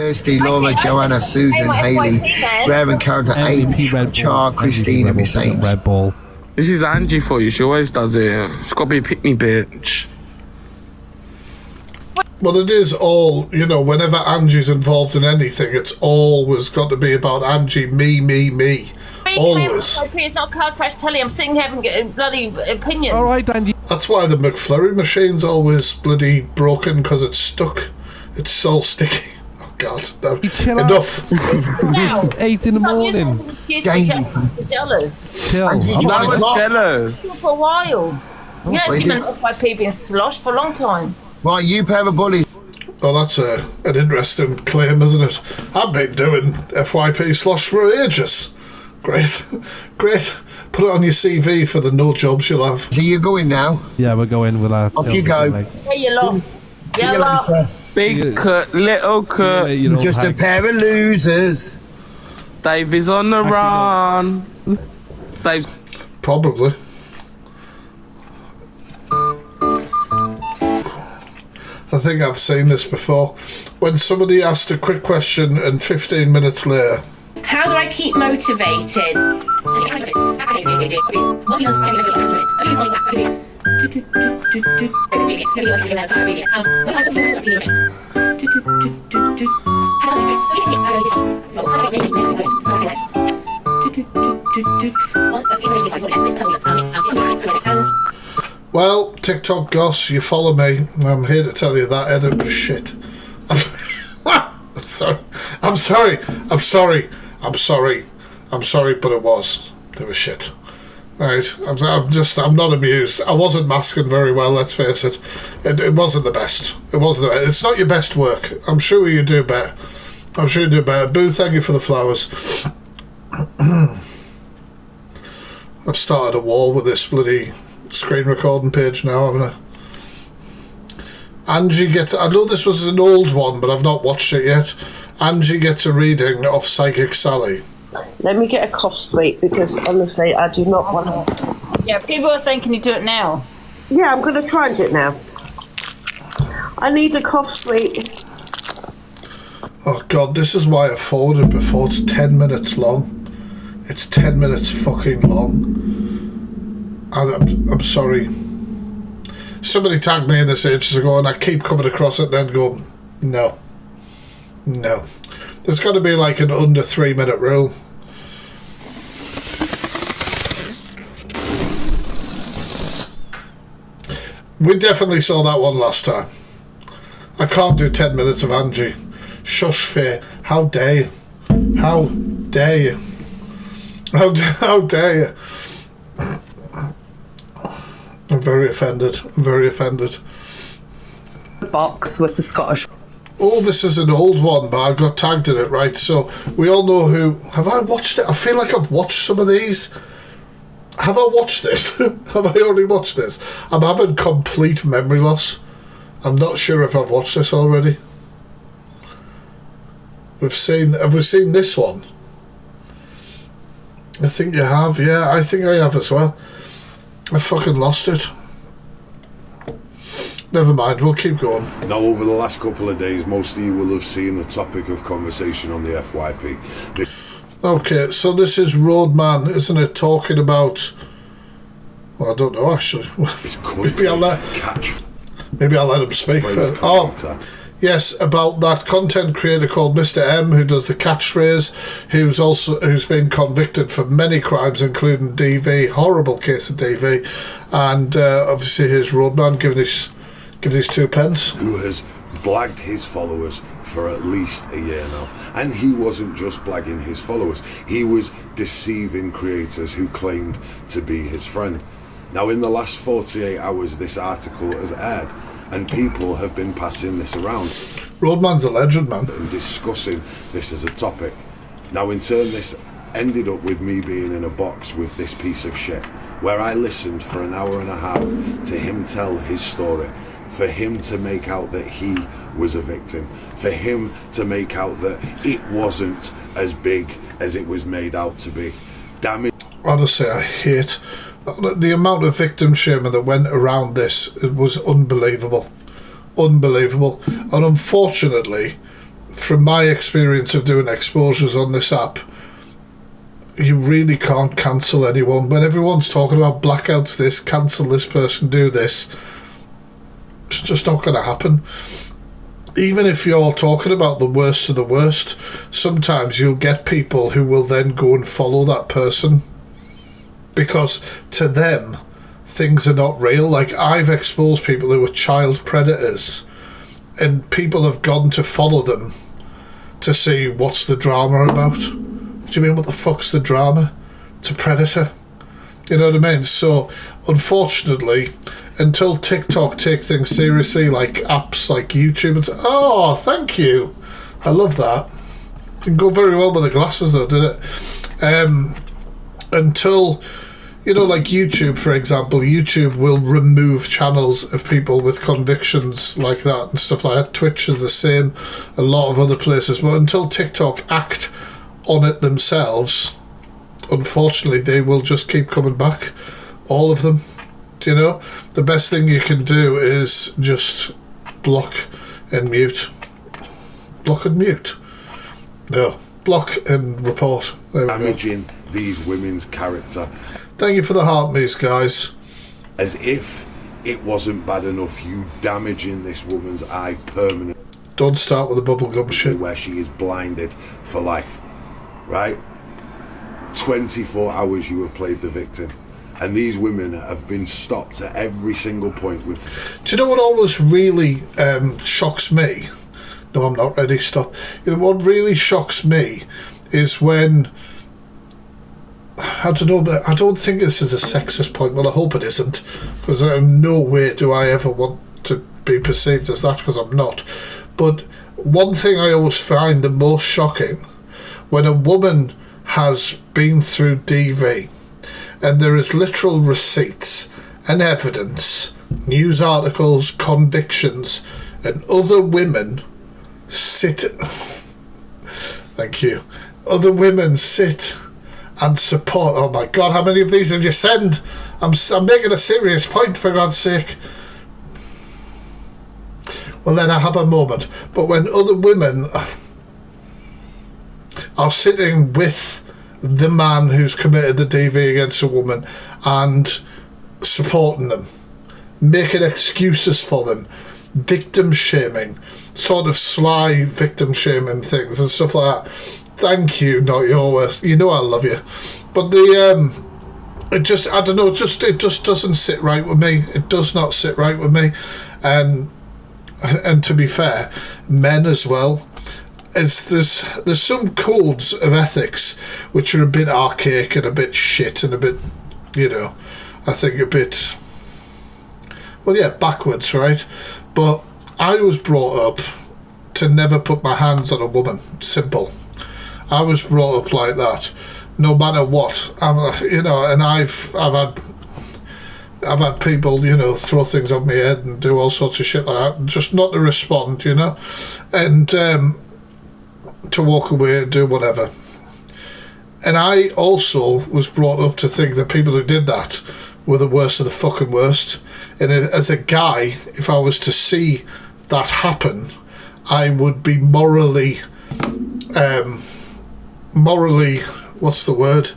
Kirsty, Laura, Joanna, Susan, Haley, Rare Encounter, Amy, Char, Christina, Miss Ames. Red Ball. This is Angie for you. She always does it. She's got to be a pick me bitch. Well, it is all, you know, whenever Angie's involved in anything, it's always got to be about Angie, me. Always. It's not Car Crash Telly. I'm sitting here having bloody opinions. All right, Andy. That's why the McFlurry machine's always bloody broken, because it's stuck. It's so sticky. Oh, God. No. Enough. It's 8 in the morning. Jealous. Chill. I'm not jealous. For a while. You haven't seen an FYP being sloshed for a long time. Right, you pair of bullies. Oh, that's an interesting claim, isn't it? I've been doing FYP slosh for ages. Great. Put it on your CV for the no jobs you'll have. So you're going now? Yeah, we're going with our... Off you go. Yeah, you lost. See you lost. later. Big cut, little cut. You know, Just a pair of losers. Dave is on the run. Dave's... Probably. I think I've seen this before. When somebody asked a quick question and 15 minutes later... How do I keep motivated? Well, TikTok goss, you follow me. I'm here to tell you that edit was shit. I'm sorry, but it was shit. Right, I'm not amused. I wasn't masking very well, let's face it. It wasn't the best. It's not your best work. I'm sure you do better. Boo, thank you for the flowers. I've started a war with this bloody screen recording page now, haven't I? Angie gets... I know this was an old one, but I've not watched it yet. Angie gets a reading of Psychic Sally. Let me get a cough sweet, because honestly, I do not want to... Yeah, people are saying, can you do it now? Yeah, I'm going to try and do it now. I need a cough sweet. Oh, God, this is why I forwarded before. It's 10 minutes long. It's 10 minutes fucking long. I'm sorry. Somebody tagged me in this ages ago, and I keep coming across it and then go, no. There's got to be like an under 3 minute rule. We definitely saw that one last time. I can't do 10 minutes of Angie. Shush, Faye. How dare you? How dare you? How dare you? I'm very offended. Box with the Scottish. Oh, this is an old one, but I got tagged in it, right? So we all know who... Have I watched it? I feel like I've watched some of these. Have I watched this? Have I already watched this? I'm having complete memory loss. I'm not sure if I've watched this already. Have we seen this one? I think you have, yeah. I think I have as well. I fucking lost it. Never mind, we'll keep going. Now, over the last couple of days, most of you will have seen the topic of conversation on the FYP. Okay, so this is Roadman, isn't it? Talking about... Well, I don't know, actually. Maybe I'll let him speak first. Oh, yes, about that content creator called Mr. M, who does the catchphrase, who's been convicted for many crimes, including DV, horrible case of DV, and obviously his Roadman giving his 2 pence. Who has blagged his followers for at least a year now. And he wasn't just blagging his followers, he was deceiving creators who claimed to be his friend. Now, in the last 48 hours, this article has aired, and people have been passing this around. Roadman's a legend, man. And discussing this as a topic. Now, in turn, this ended up with me being in a box with this piece of shit, where I listened for an hour and a half to him tell his story, for him to make out that he was a victim, for him to make out that it wasn't as big as it was made out to be. Damn it. Honestly, I hate the amount of victim shaming that went around this. It was unbelievable. And unfortunately, from my experience of doing exposures on this app, you really can't cancel anyone. When everyone's talking about blackouts, this, cancel this person, do this, it's just not going to happen. Even if you're talking about the worst of the worst, sometimes you'll get people who will then go and follow that person, because to them things are not real. Like, I've exposed people who are child predators, and people have gone to follow them to see what's the drama about. Do you mean, what the fuck's the drama? It's a predator. You know what I mean? So, unfortunately, until TikTok take things seriously, like apps like YouTube, and oh, thank you. I love that. Didn't go very well with the glasses though, did it? Until, you know, like YouTube, for example, YouTube will remove channels of people with convictions like that and stuff like that. Twitch is the same, a lot of other places. But until TikTok act on it themselves, unfortunately, they will just keep coming back. All of them. You know, the best thing you can do is just block and mute. Block and mute. No, block and report. There we go. Damaging these women's character. Thank you for the heart, me's guys. As if it wasn't bad enough, you damaging this woman's eye permanently. Don't start with the bubblegum shit. Where she is blinded for life, right? 24 hours you have played the victim, and these women have been stopped at every single point with... Do you know what always really shocks me? No, I'm not ready, stop. You know what really shocks me is when... I don't know, but I don't think this is a sexist point. Well, I hope it isn't, because in no way do I ever want to be perceived as that, because I'm not. But one thing I always find the most shocking, when a woman has been through DV and there is literal receipts and evidence, news articles, convictions, and other women sit... Thank you. Other women sit and support. Oh my God, how many of these have you sent? I'm making a serious point, for God's sake. Well, then I have a moment. But when other women are sitting with the man who's committed the DV against a woman and supporting them, making excuses for them, victim shaming, sort of sly victim shaming things and stuff like that. Thank you, not your worst. You know I love you. But it just, I don't know, it just doesn't sit right with me. It does not sit right with me. And to be fair, men as well. There's some codes of ethics which are a bit archaic and a bit shit and a bit, you know, I think a bit, well, yeah, backwards, right? But I was brought up to never put my hands on a woman. Simple. I was brought up like that, no matter what. You know, and I've had people, you know, throw things on my head and do all sorts of shit like that, just not to respond, you know, and to walk away and do whatever. And I also was brought up to think that people who did that were the worst of the fucking worst. And as a guy, if I was to see that happen, I would be morally, what's the word?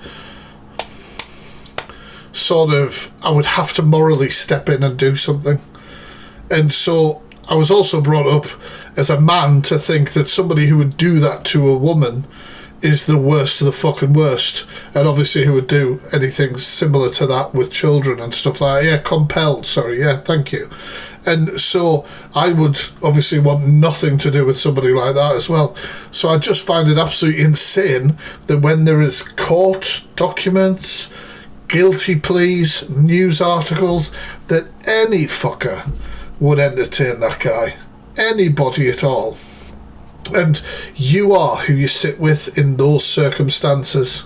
Sort of, I would have to morally step in and do something. And so I was also brought up as a man to think that somebody who would do that to a woman is the worst of the fucking worst. And obviously who would do anything similar to that with children and stuff like that. Yeah, compelled, sorry, yeah, thank you. And so I would obviously want nothing to do with somebody like that as well. So I just find it absolutely insane that when there is court documents, guilty pleas, news articles, that any fucker would entertain that guy. Anybody at all. And you are who you sit with in those circumstances.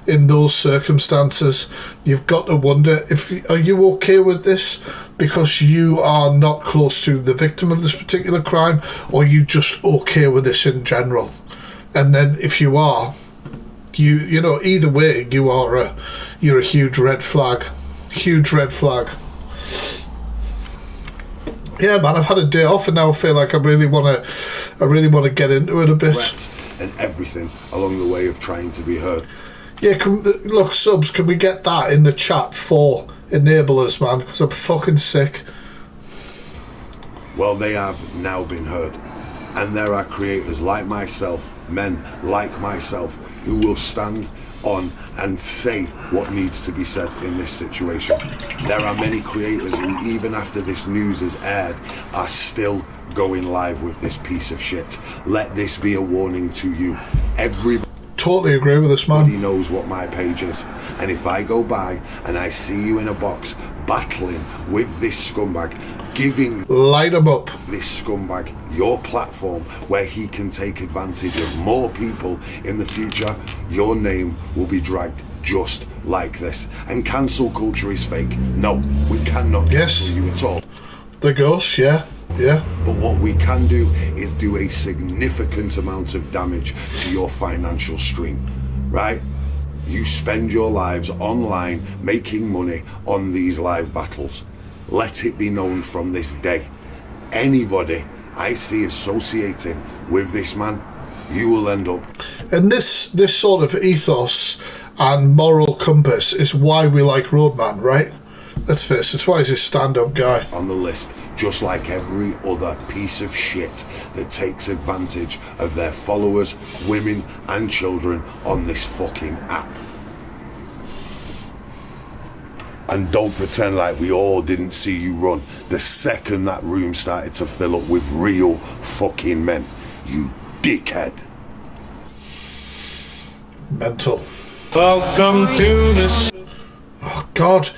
In those circumstances, you've got to wonder, are you okay with this because you are not close to the victim of this particular crime, or are you just okay with this in general? And then if you are, you know, either way, you're a huge red flag. Huge red flag. Yeah, man, I've had a day off and now I feel like I really want to get into it a bit. And everything along the way of trying to be heard. Yeah, look, subs, can we get that in the chat for enablers, man? Because I'm fucking sick. Well, they have now been heard. And there are creators like myself, men like myself, who will stand on and say what needs to be said in this situation. There are many creators who, even after this news is aired, are still going live with this piece of shit. Let this be a warning to you. Everybody totally agree with this, man. knows what my page is, and if I go by and I see you in a box battling with this scumbag, giving light him up, this scumbag your platform where he can take advantage of more people in the future, your name will be dragged just like this. And cancel culture is fake. No, we cannot cancel you at all. The ghost, yeah. But what we can do is do a significant amount of damage to your financial stream, right? You spend your lives online making money on these live battles. Let it be known from this day. Anybody I see associating with this man, you will end up. And this sort of ethos and moral compass is why we like Roadman, right? Let's face it, it's why he's a stand-up guy. On the list, just like every other piece of shit that takes advantage of their followers, women and children on this fucking app. And don't pretend like we all didn't see you run the second that room started to fill up with real fucking men. You dickhead. Mental. Welcome to this. Oh, God.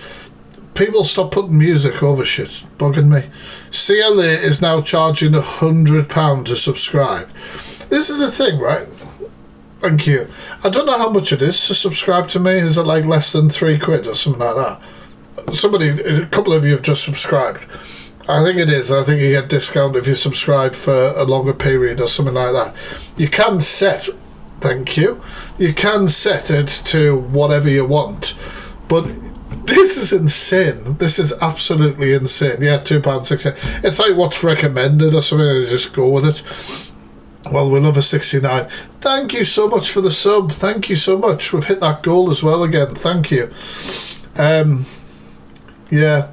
People stop putting music over shit. It's bugging me. CLA is now charging £100 to subscribe. This is the thing, right? Thank you. I don't know how much it is to subscribe to me. Is it like less than £3 or something like that? A couple of you have just subscribed. I think it is. I think you get discount if you subscribe for a longer period or something like that. You can set, thank you, you can set it to whatever you want. But this is insane. This is absolutely insane. Yeah, £2.60. It's like what's recommended or something, and just go with it. Well, we love a 69. Thank you so much for the sub. Thank you so much. We've hit that goal as well again. Thank you. Yeah,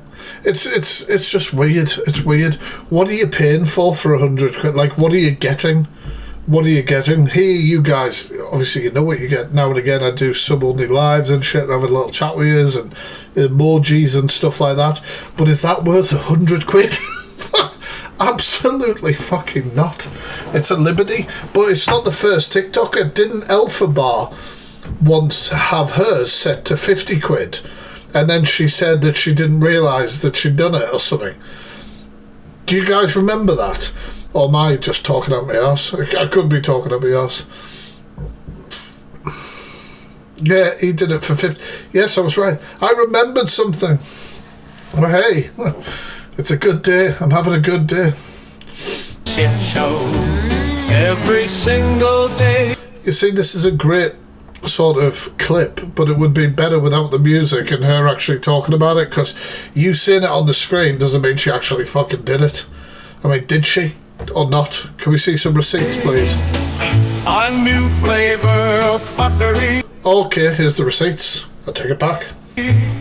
it's just weird. It's weird. What are you paying for £100? Like, what are you getting? What are you getting? Here, you guys, obviously you know what you get. Now and again, I do sub-only lives and shit, have a little chat with yous and emojis and stuff like that. But is that worth £100? Absolutely fucking not. It's a liberty. But it's not the first TikToker. Didn't Elphabar once have hers set to £50? And then she said that she didn't realise that she'd done it or something. Do you guys remember that? Or am I just talking out my arse? I could be talking out my arse. Yeah, he did it for 50. Yes, I was right. I remembered something. Well, hey, it's a good day. I'm having a good day. Shit show every single day. You see, this is a great sort of clip, but it would be better without the music and her actually talking about it, because you seeing it on the screen doesn't mean she actually fucking did it. I mean, did she or not? Can we see some receipts, please? A new flavor of buttery. Okay, here's the receipts. I'll take it back.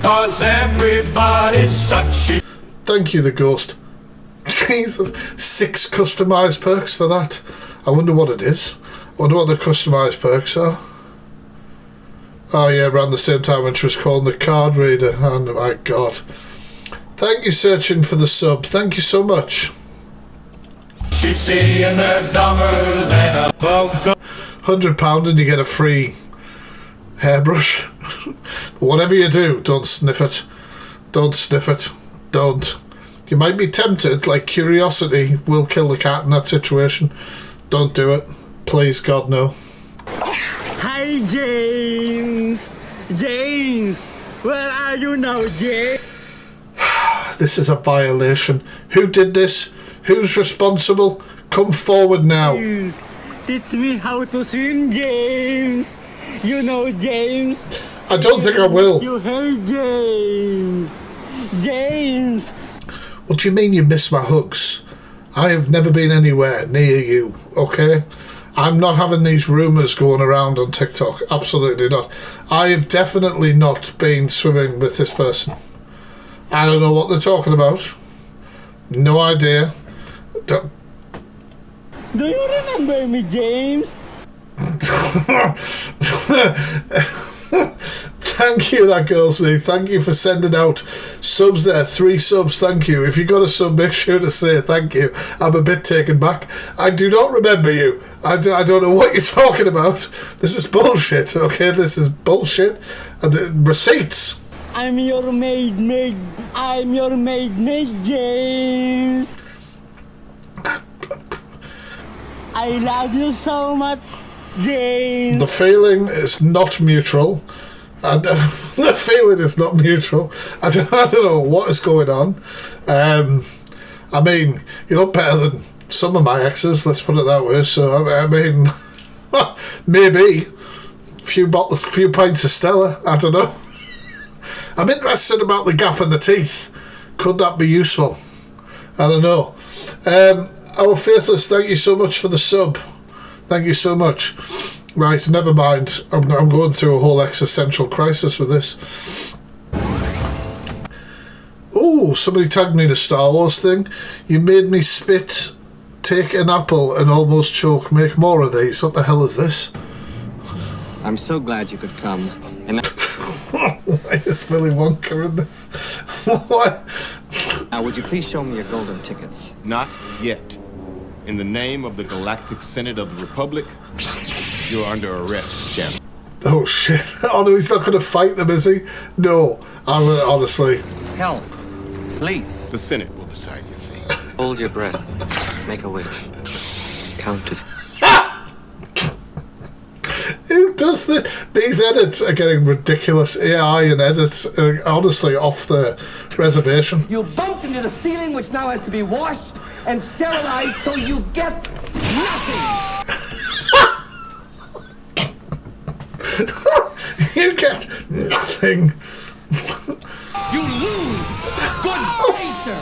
Cause everybody's such a... Thank you, the ghost. Jesus, 6 customised perks for that. I wonder what it is. I wonder what the customised perks are. Oh yeah, around the same time when she was calling the card reader. Oh my God. Thank you, Searching for the sub. Thank you so much. She's seeing the dumber than a welcome. £100 and you get a free hairbrush. Whatever you do, don't sniff it. Don't sniff it. Don't. You might be tempted, like curiosity will kill the cat in that situation. Don't do it. Please, God, no. Hi, James. James, where are you now, James? This is a violation. Who did this? Who's responsible? Come forward now. Teach me how to swim, James. You know, James. I don't think I will. You heard, James. James. Well, What do you mean you miss my hugs? I have never been anywhere near you, okay? I'm not having these rumours going around on TikTok. Absolutely not. I have definitely not been swimming with this person. I don't know what they're talking about. No idea. Do you remember me, James? Thank you, that girl's me. Thank you for sending out subs there. 3 subs, thank you. If you got a sub, make sure to say thank you. I'm a bit taken back. I do not remember you. I don't know what you're talking about. This is bullshit, okay? This is bullshit. And receipts. I'm your maid, James. I love you so much, James. The feeling is not mutual. The feeling is not mutual. I don't know what is going on. I mean, you're not better than some of my exes, let's put it that way. So, I mean, maybe a few pints of Stella. I don't know. I'm interested about the gap in the teeth. Could that be useful? I don't know. Our Faithless, thank you so much for the sub. Thank you so much. Right, never mind. I'm going through a whole existential crisis with this. Oh, somebody tagged me in a Star Wars thing. You made me spit, take an apple and almost choke. Make more of these. What the hell is this? I'm so glad you could come. And why is Willy Wonka in this? Why? Now, would you please show me your golden tickets? Not yet. In the name of the Galactic Senate of the Republic, you're under arrest, champ. Oh shit. Oh no, he's not going to fight them, is he? No. Honestly. Help. Please. The Senate will decide your fate. Hold your breath. Make a wish. Count to... Who does these edits are getting ridiculous. AI and edits are honestly off the reservation. You bumped into the ceiling, which now has to be washed and sterilized, so you get nothing. You get nothing. You lose. Good day, sir.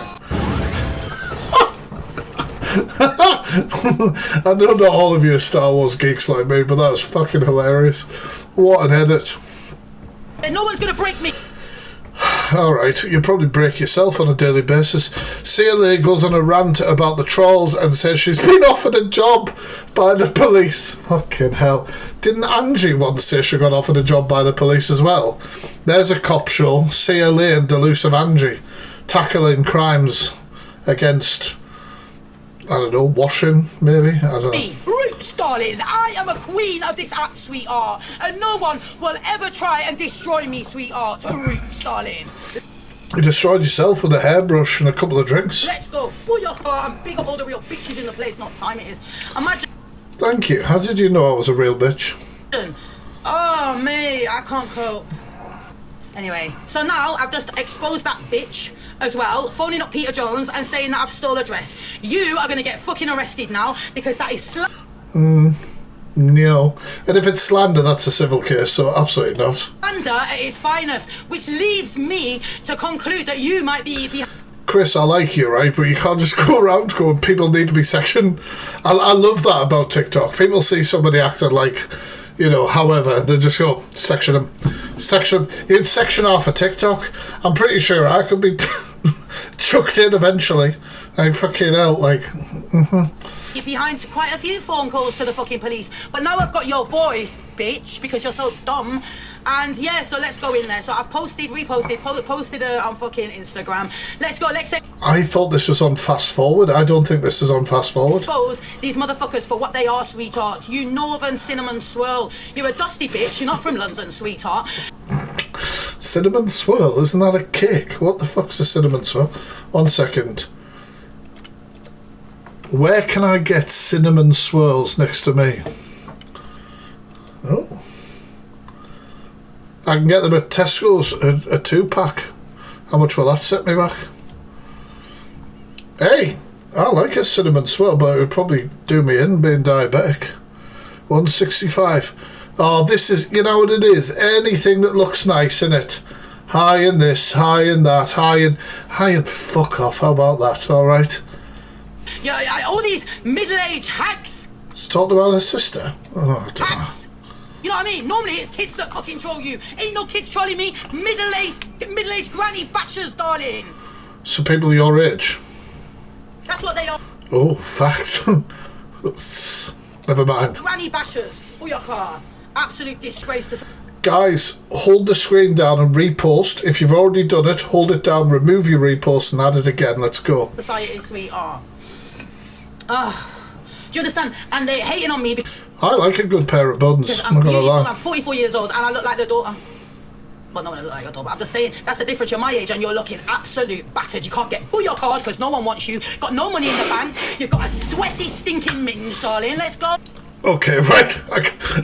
I know not all of you are Star Wars geeks like me, but that's fucking hilarious. What an edit. And no one's gonna break me. Alright, you probably break yourself on a daily basis. CLA goes on a rant about the trolls and says she's been offered a job by the police. Fucking hell. Didn't Angie once say she got offered a job by the police as well? There's a cop show, CLA and Delusive Angie, tackling crimes against, I don't know, washing, maybe? I don't know. Roots, darling, I am a queen of this app, sweetheart, and no one will ever try and destroy me, sweetheart. Roots, darling. You destroyed yourself with a hairbrush and a couple of drinks. Let's go. Pull your heart and big up all the real bitches in the place, not time it is. Imagine... Thank you. How did you know I was a real bitch? Oh, me, I can't cope. Anyway, so now I've just exposed that bitch as well, phoning up Peter Jones and saying that I've stole a dress. You are going to get fucking arrested now because that is No. And if it's slander, that's a civil case, so absolutely not. slander at its finest, which leaves me to conclude that you might be Chris, I like you, right? But you can't just go around going, people need to be sectioned. I love that about TikTok. People see somebody acting like, you know, however, they just go, section them. Section. You'd section off a TikTok. I'm pretty sure I could be chucked in eventually. I fucking hell, like... behind quite a few phone calls to the fucking police. But now I've got your voice, bitch, because you're so dumb. And yeah, so let's go in there. So I've posted, reposted, posted on fucking Instagram. Let's go, let's say... I thought this was on Fast Forward. I don't think this is on Fast Forward. Expose these motherfuckers for what they are, sweetheart. You northern cinnamon swirl. You're a dusty bitch. You're not from London, sweetheart. Cinnamon swirl? Isn't that a cake? What the fuck's a cinnamon swirl? 1 second. Where can I get cinnamon swirls next to me? Oh. I can get them at Tesco's, a 2-pack. How much will that set me back? Hey, I like a cinnamon swirl, but it would probably do me in being diabetic. 165. Oh, this is, you know what it is? Anything that looks nice in it, high in this, high in that, high in fuck off. How about that? All right. Yeah, all these middle-aged hacks. She's talking about her sister. Oh, I don't know. Hacks. You know what I mean? Normally it's kids that fucking troll you. Ain't no kids trolling me. Middle-aged granny bashers, darling. So people your age. That's what they are. Oh, fact. Never mind. Granny bashers. Booyaka. Absolute disgrace to... Guys, hold the screen down and repost. If you've already done it, hold it down, remove your repost and add it again. Let's go. Society, sweetheart. Do you understand? And they're hating on me because I like a good pair of buns. I'm not gonna beautiful. lie. I'm 44 years old and I look like the daughter. Well, no, I look like your daughter, but I'm just saying, that's the difference. You're my age and you're looking absolute battered. You can't get your card because no one wants you. Got no money in the bank. You've got a sweaty, stinking minge, darling. Let's go. Okay, right.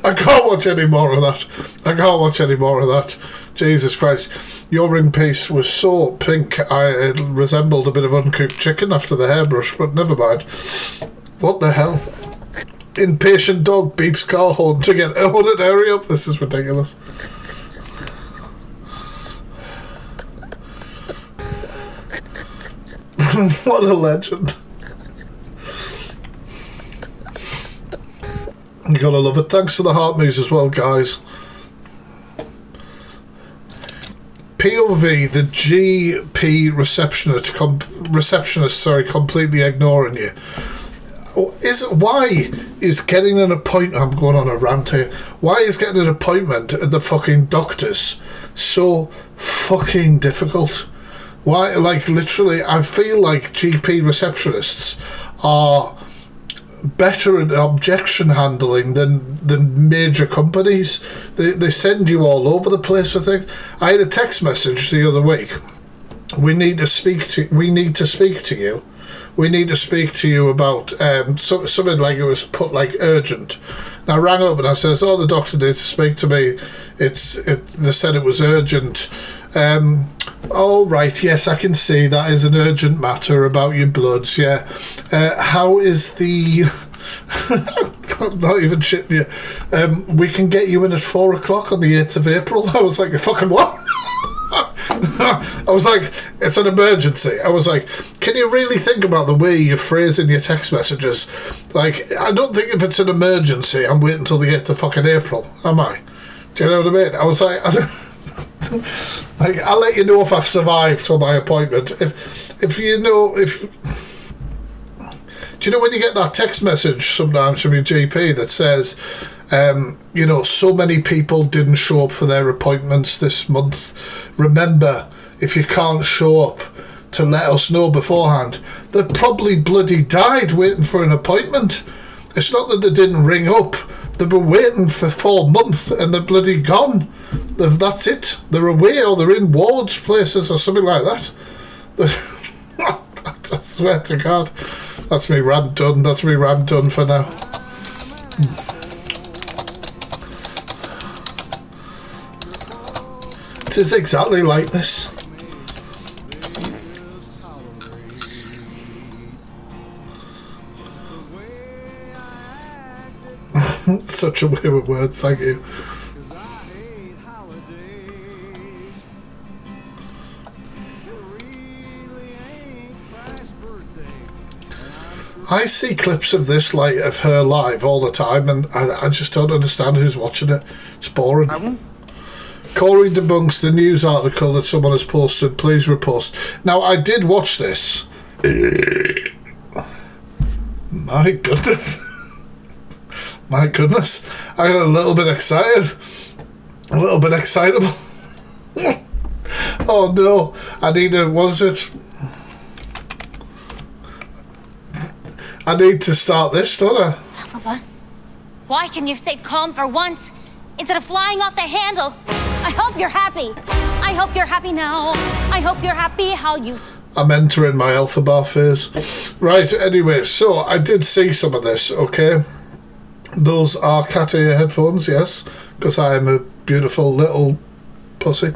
I can't watch any more of that. I can't watch any more of that. Jesus Christ. Your ring piece was so pink, it resembled a bit of uncooked chicken after the hairbrush, but never mind. What the hell? Impatient dog beeps car horn to get ordered. Hurry up. This is ridiculous. What a legend. You gotta love it. Thanks for the heart moves as well, guys. POV, the GP receptionist, completely ignoring you. Why is getting an appointment? I'm going on a rant here. Why is getting an appointment at the fucking doctor's so fucking difficult? Why, like, literally, I feel like GP receptionists are better at objection handling than major companies. They send you all over the place with things. I had a text message the other week. We need to speak to you. We need to speak to you about something like it was put like urgent. And I rang up and I says, "Oh, the doctor needs to speak to me. They said it was urgent." Oh right, yes, I can see that is an urgent matter about your bloods. Yeah, how is the? I'm not even shitting you. We can get you in at 4 o'clock on the 8th of April. I was like, fucking what? I was like, it's an emergency. I was like, can you really think about the way you're phrasing your text messages? Like, I don't think if it's an emergency, I'm waiting until the 8th of fucking April, am I? Do you know what I mean? I was like, like, I'll let you know if I've survived till my appointment. If you know, do you know when you get that text message sometimes from your GP that says, you know, so many people didn't show up for their appointments this month. Remember, if you can't show up, to let us know beforehand. They probably bloody died waiting for an appointment. It's not that they didn't ring up. They were waiting for 4 months and they're bloody gone. That's it. They're away or they're in wards places or something like that. I swear to God. That's me rant done. That's me rant done for now. It is exactly like this. Such a way with words, thank you. I see clips of this, like, of her live all the time, and I just don't understand who's watching it. It's boring. Corey debunks the news article that someone has posted. Please repost. Now, I did watch this. My goodness. My goodness. I got a little bit excited. A little bit excitable. Oh no. I need to, I need to start this, don't I? Alpha, why can you stay calm for once instead of flying off the handle? I hope you're happy. I hope you're happy now. I hope you're happy how you... I'm entering my alpha bar phase. Right, anyway, so I did see some of this, okay? Those are cat ear headphones, yes, because I am a beautiful little pussy.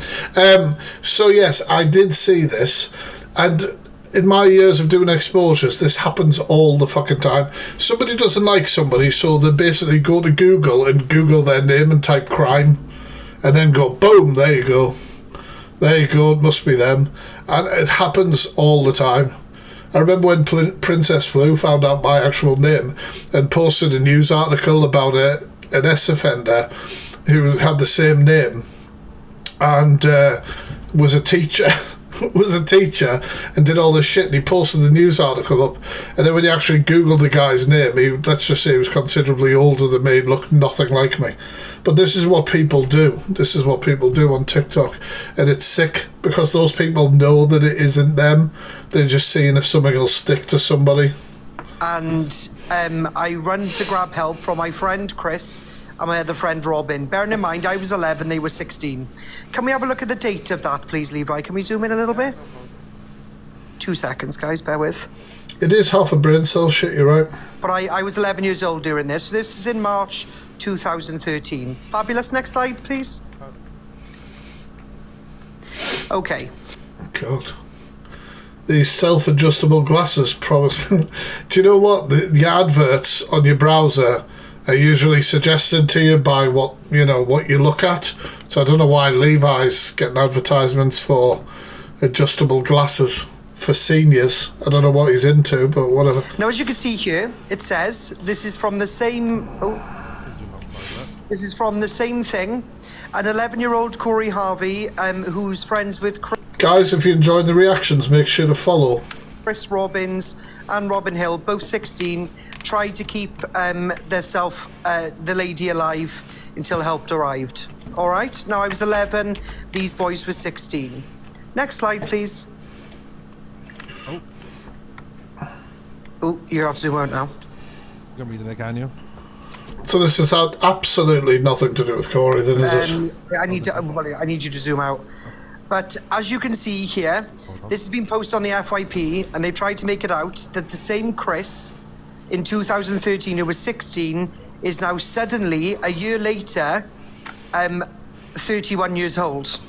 So yes, I did see this, and in my years of doing exposures, this happens all the fucking time. Somebody doesn't like somebody, so they basically go to Google and Google their name and type crime, and then go, boom, there you go. There you go, it must be them. And it happens all the time. I remember when Princess Flu found out my actual name and posted a news article about an ex-offender who had the same name and was a teacher. Was a teacher and did all this shit, and he posted the news article up, and then when you actually googled the guy's name, let's just say he was considerably older than me, looked nothing like me. But this is what people do. This is what people do on TikTok, and it's sick because those people know that it isn't them. They're just seeing if something will stick to somebody. And I run to grab help from my friend Chris and my other friend Robin. Bearing in mind, I was 11, they were 16. Can we have a look at the date of that, please, Levi? Can we zoom in a little bit? 2 seconds, guys, bear with. It is half a brain cell shit, you're right. But I was 11 years old during this. So this is in March 2013. Fabulous. Next slide, please. Okay. God. These self-adjustable glasses promise. Do you know what? The adverts on your browser are usually suggested to you by what you look at. So I don't know why Levi's getting advertisements for adjustable glasses for seniors. I don't know what he's into, but whatever. Now, as you can see here, it says this is from the same. This is from the same thing. An 11-year-old Corey Harvey, who's friends with Guys, if you enjoyed the reactions, make sure to follow. Chris Robbins and Robin Hill, both 16, tried to keep the lady alive until help arrived. All right, now I was 11, these boys were 16. Next slide, please. Oh, you have to zoom out now. You can read it, can you? So this has had absolutely nothing to do with Corey, then, is it? I need you to zoom out. But as you can see here, this has been posted on the FYP, and they tried to make it out that the same Chris in 2013, who was 16, is now suddenly, a year later, 31 years old.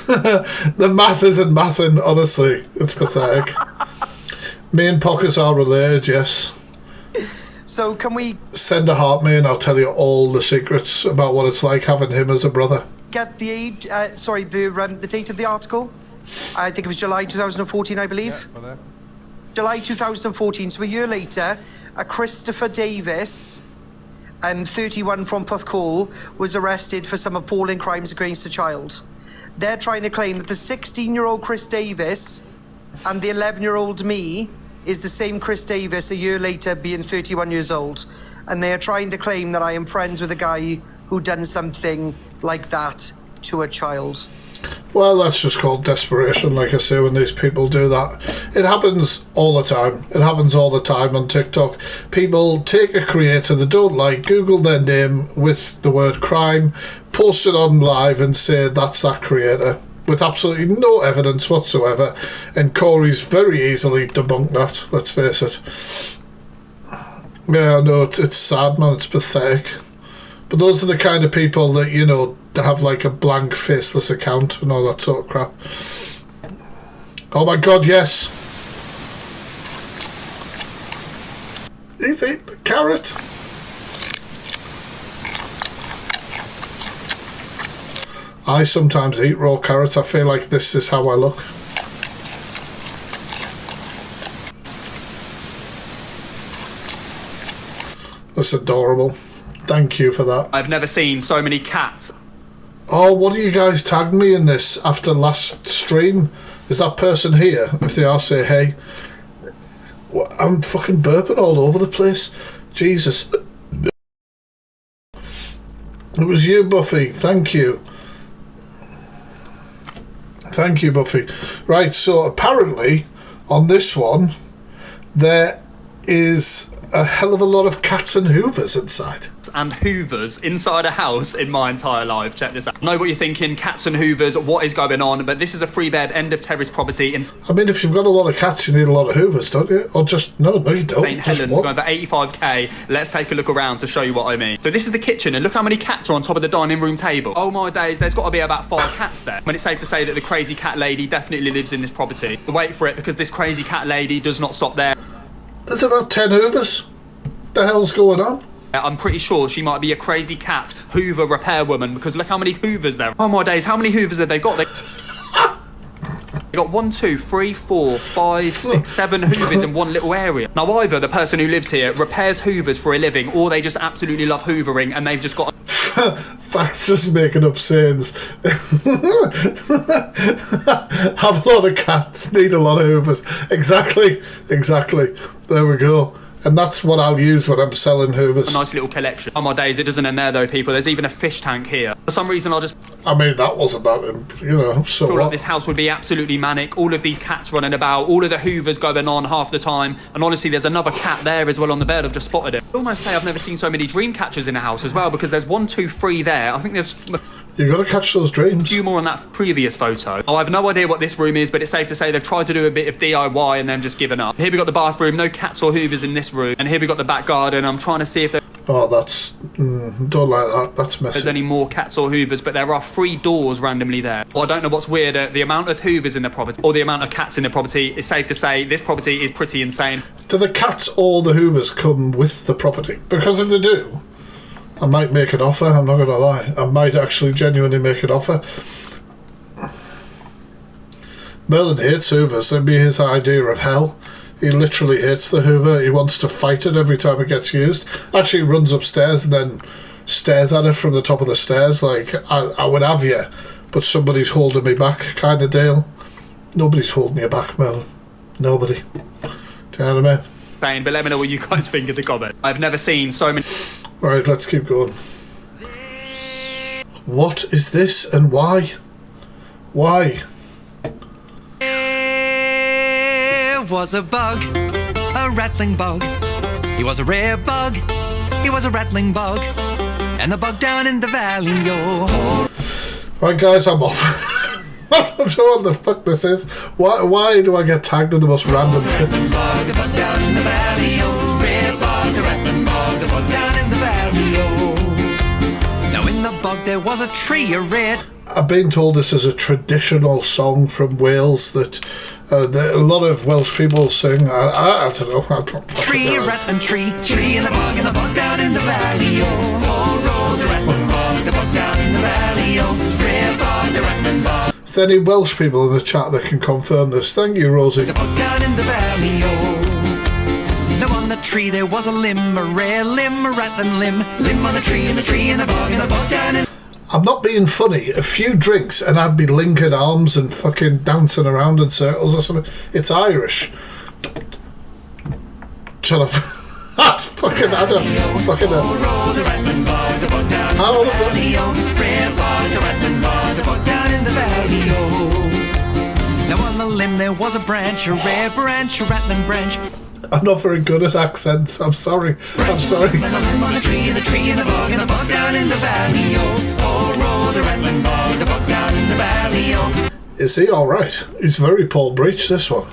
The math isn't mathing, honestly. It's pathetic. Me and Pockets are related, yes. So can we send a heart me and I'll tell you all the secrets about what it's like having him as a brother. Get the age, the date of the article? I think it was July 2014, I believe. Yeah, July 2014, so a year later, a Christopher Davis, 31 from Porthcawl, was arrested for some appalling crimes against a child. They're trying to claim that the 16-year-old Chris Davis and the 11-year-old me is the same Chris Davis a year later being 31 years old. And they are trying to claim that I am friends with a guy who done something like that to a child. Well, that's just called desperation, like I say, when these people do that. It happens all the time. It happens all the time on TikTok. People take a creator they don't like, Google their name with the word crime, post it on live and say that's that creator, with absolutely no evidence whatsoever, and Corey's very easily debunked that, let's face it. Yeah, I know, it's sad, man, it's pathetic. But those are the kind of people that, have like a blank, faceless account and all that sort of crap. Oh my god, yes! He's eating a carrot! I sometimes eat raw carrots. I feel like this is how I look. That's adorable. Thank you for that. I've never seen so many cats. Oh, what are you guys tagged me in this after last stream? Is that person here? If they are, say hey. I'm fucking burping all over the place. Jesus. It was you, Buffy. Thank you. Thank you, Buffy. Right, so apparently on this one there is a hell of a lot of cats and hoovers inside. And hoovers inside a house in my entire life. Check this out. I know what you're thinking, cats and hoovers, what is going on? But this is a 3-bed end of terrace property in... I mean, if you've got a lot of cats, you need a lot of hoovers, don't you? Or just... No, you don't. St. Helens going for 85k. Let's take a look around to show you what I mean. So this is the kitchen, and look how many cats are on top of the dining room table. Oh my days, there's got to be about 5 cats there. When it's safe to say that the crazy cat lady definitely lives in this property. So wait for it, because this crazy cat lady does not stop there. There's about 10 hoovers. What the hell's going on? I'm pretty sure she might be a crazy cat Hoover repair woman because look how many Hoovers there are. Oh my days, how many Hoovers have they got? They got 1, 2, 3, 4, 5, 6, 7 Hoovers in one little area. Now either the person who lives here repairs Hoovers for a living or they just absolutely love hoovering and they've just got... Facts just making up sayings. Have a lot of cats, need a lot of Hoovers. Exactly. There we go. And that's what I'll use when I'm selling Hoovers. A nice little collection. Oh my days, it doesn't end there though, people. There's even a fish tank here. For some reason, I mean, that wasn't that, you know, so feel what? like this house would be absolutely manic. All of these cats running about, all of the Hoovers going on half the time. And honestly, there's another cat there as well on the bed. I've just spotted it. I almost say I've never seen so many dream catchers in a house as well because there's 1, 2, 3 there. I think there's... You got to catch those dreams. A few more on that previous photo. Oh, I have no idea what this room is, but it's safe to say they've tried to do a bit of DIY and then just given up. Here we got the bathroom, no cats or Hoovers in this room. And here we got the back garden. I'm trying to see if Oh, that's... don't like that. That's messy. there's any more cats or Hoovers, but there are 3 doors randomly there. Well, I don't know what's weirder, the amount of Hoovers in the property or the amount of cats in the property. It's safe to say this property is pretty insane. Do the cats or the Hoovers come with the property? Because if they do, I might make an offer, I'm not going to lie. I might actually genuinely make an offer. Merlin hates Hoovers. That'd be his idea of hell. He literally hates the Hoover. He wants to fight it every time it gets used. Actually runs upstairs and then stares at it from the top of the stairs like, I would have you, but somebody's holding me back kind of deal. Nobody's holding you back, Merlin. Nobody. Do you know what I mean? But let me know what you guys think in the comment. I've never seen so many... Right, let's keep going. What is this and why? Why? There was a bug, a rattling bug. He was a rare bug, he was a rattling bug. And the bug down in the valley, yo. Right, guys, I'm off. I don't know what the fuck this is. Why do I get tagged in the most random shit? The bug down in the valley, yo. Rare bug, the rattling bug, the bug down in the valley, yo. Now in the bug there was a tree, a red. I've been told this is a traditional song from Wales that a lot of Welsh people sing. I don't know. Tree, a rattling tree, tree in the bug down in the valley, yo. Oh, roll the rattling bug, the bug down in the valley, yo. Rare bug, the rattling bug. Is there any Welsh people in the chat that can confirm this? Thank you, Rosie. The bug down in the valley, yo. Now on the tree there was a limb, a rare limb, a rattling limb. Limb on the tree, and the tree in the bug down in... I'm not being funny. A few drinks and I'd be linking arms and fucking dancing around in circles or something. It's Irish. Shut up. Fucking I don't fucking How Now on the limb there was a branch, a rare branch, a rattling branch. I'm not very good at accents. I'm sorry. I'm sorry. And a limb on a tree, and the tree in the bog, and a bog down in the valley, yo. Oh, roll the rattling bog, the bog down in the valley, yo. Is he alright? He's very Paul Breach, this one.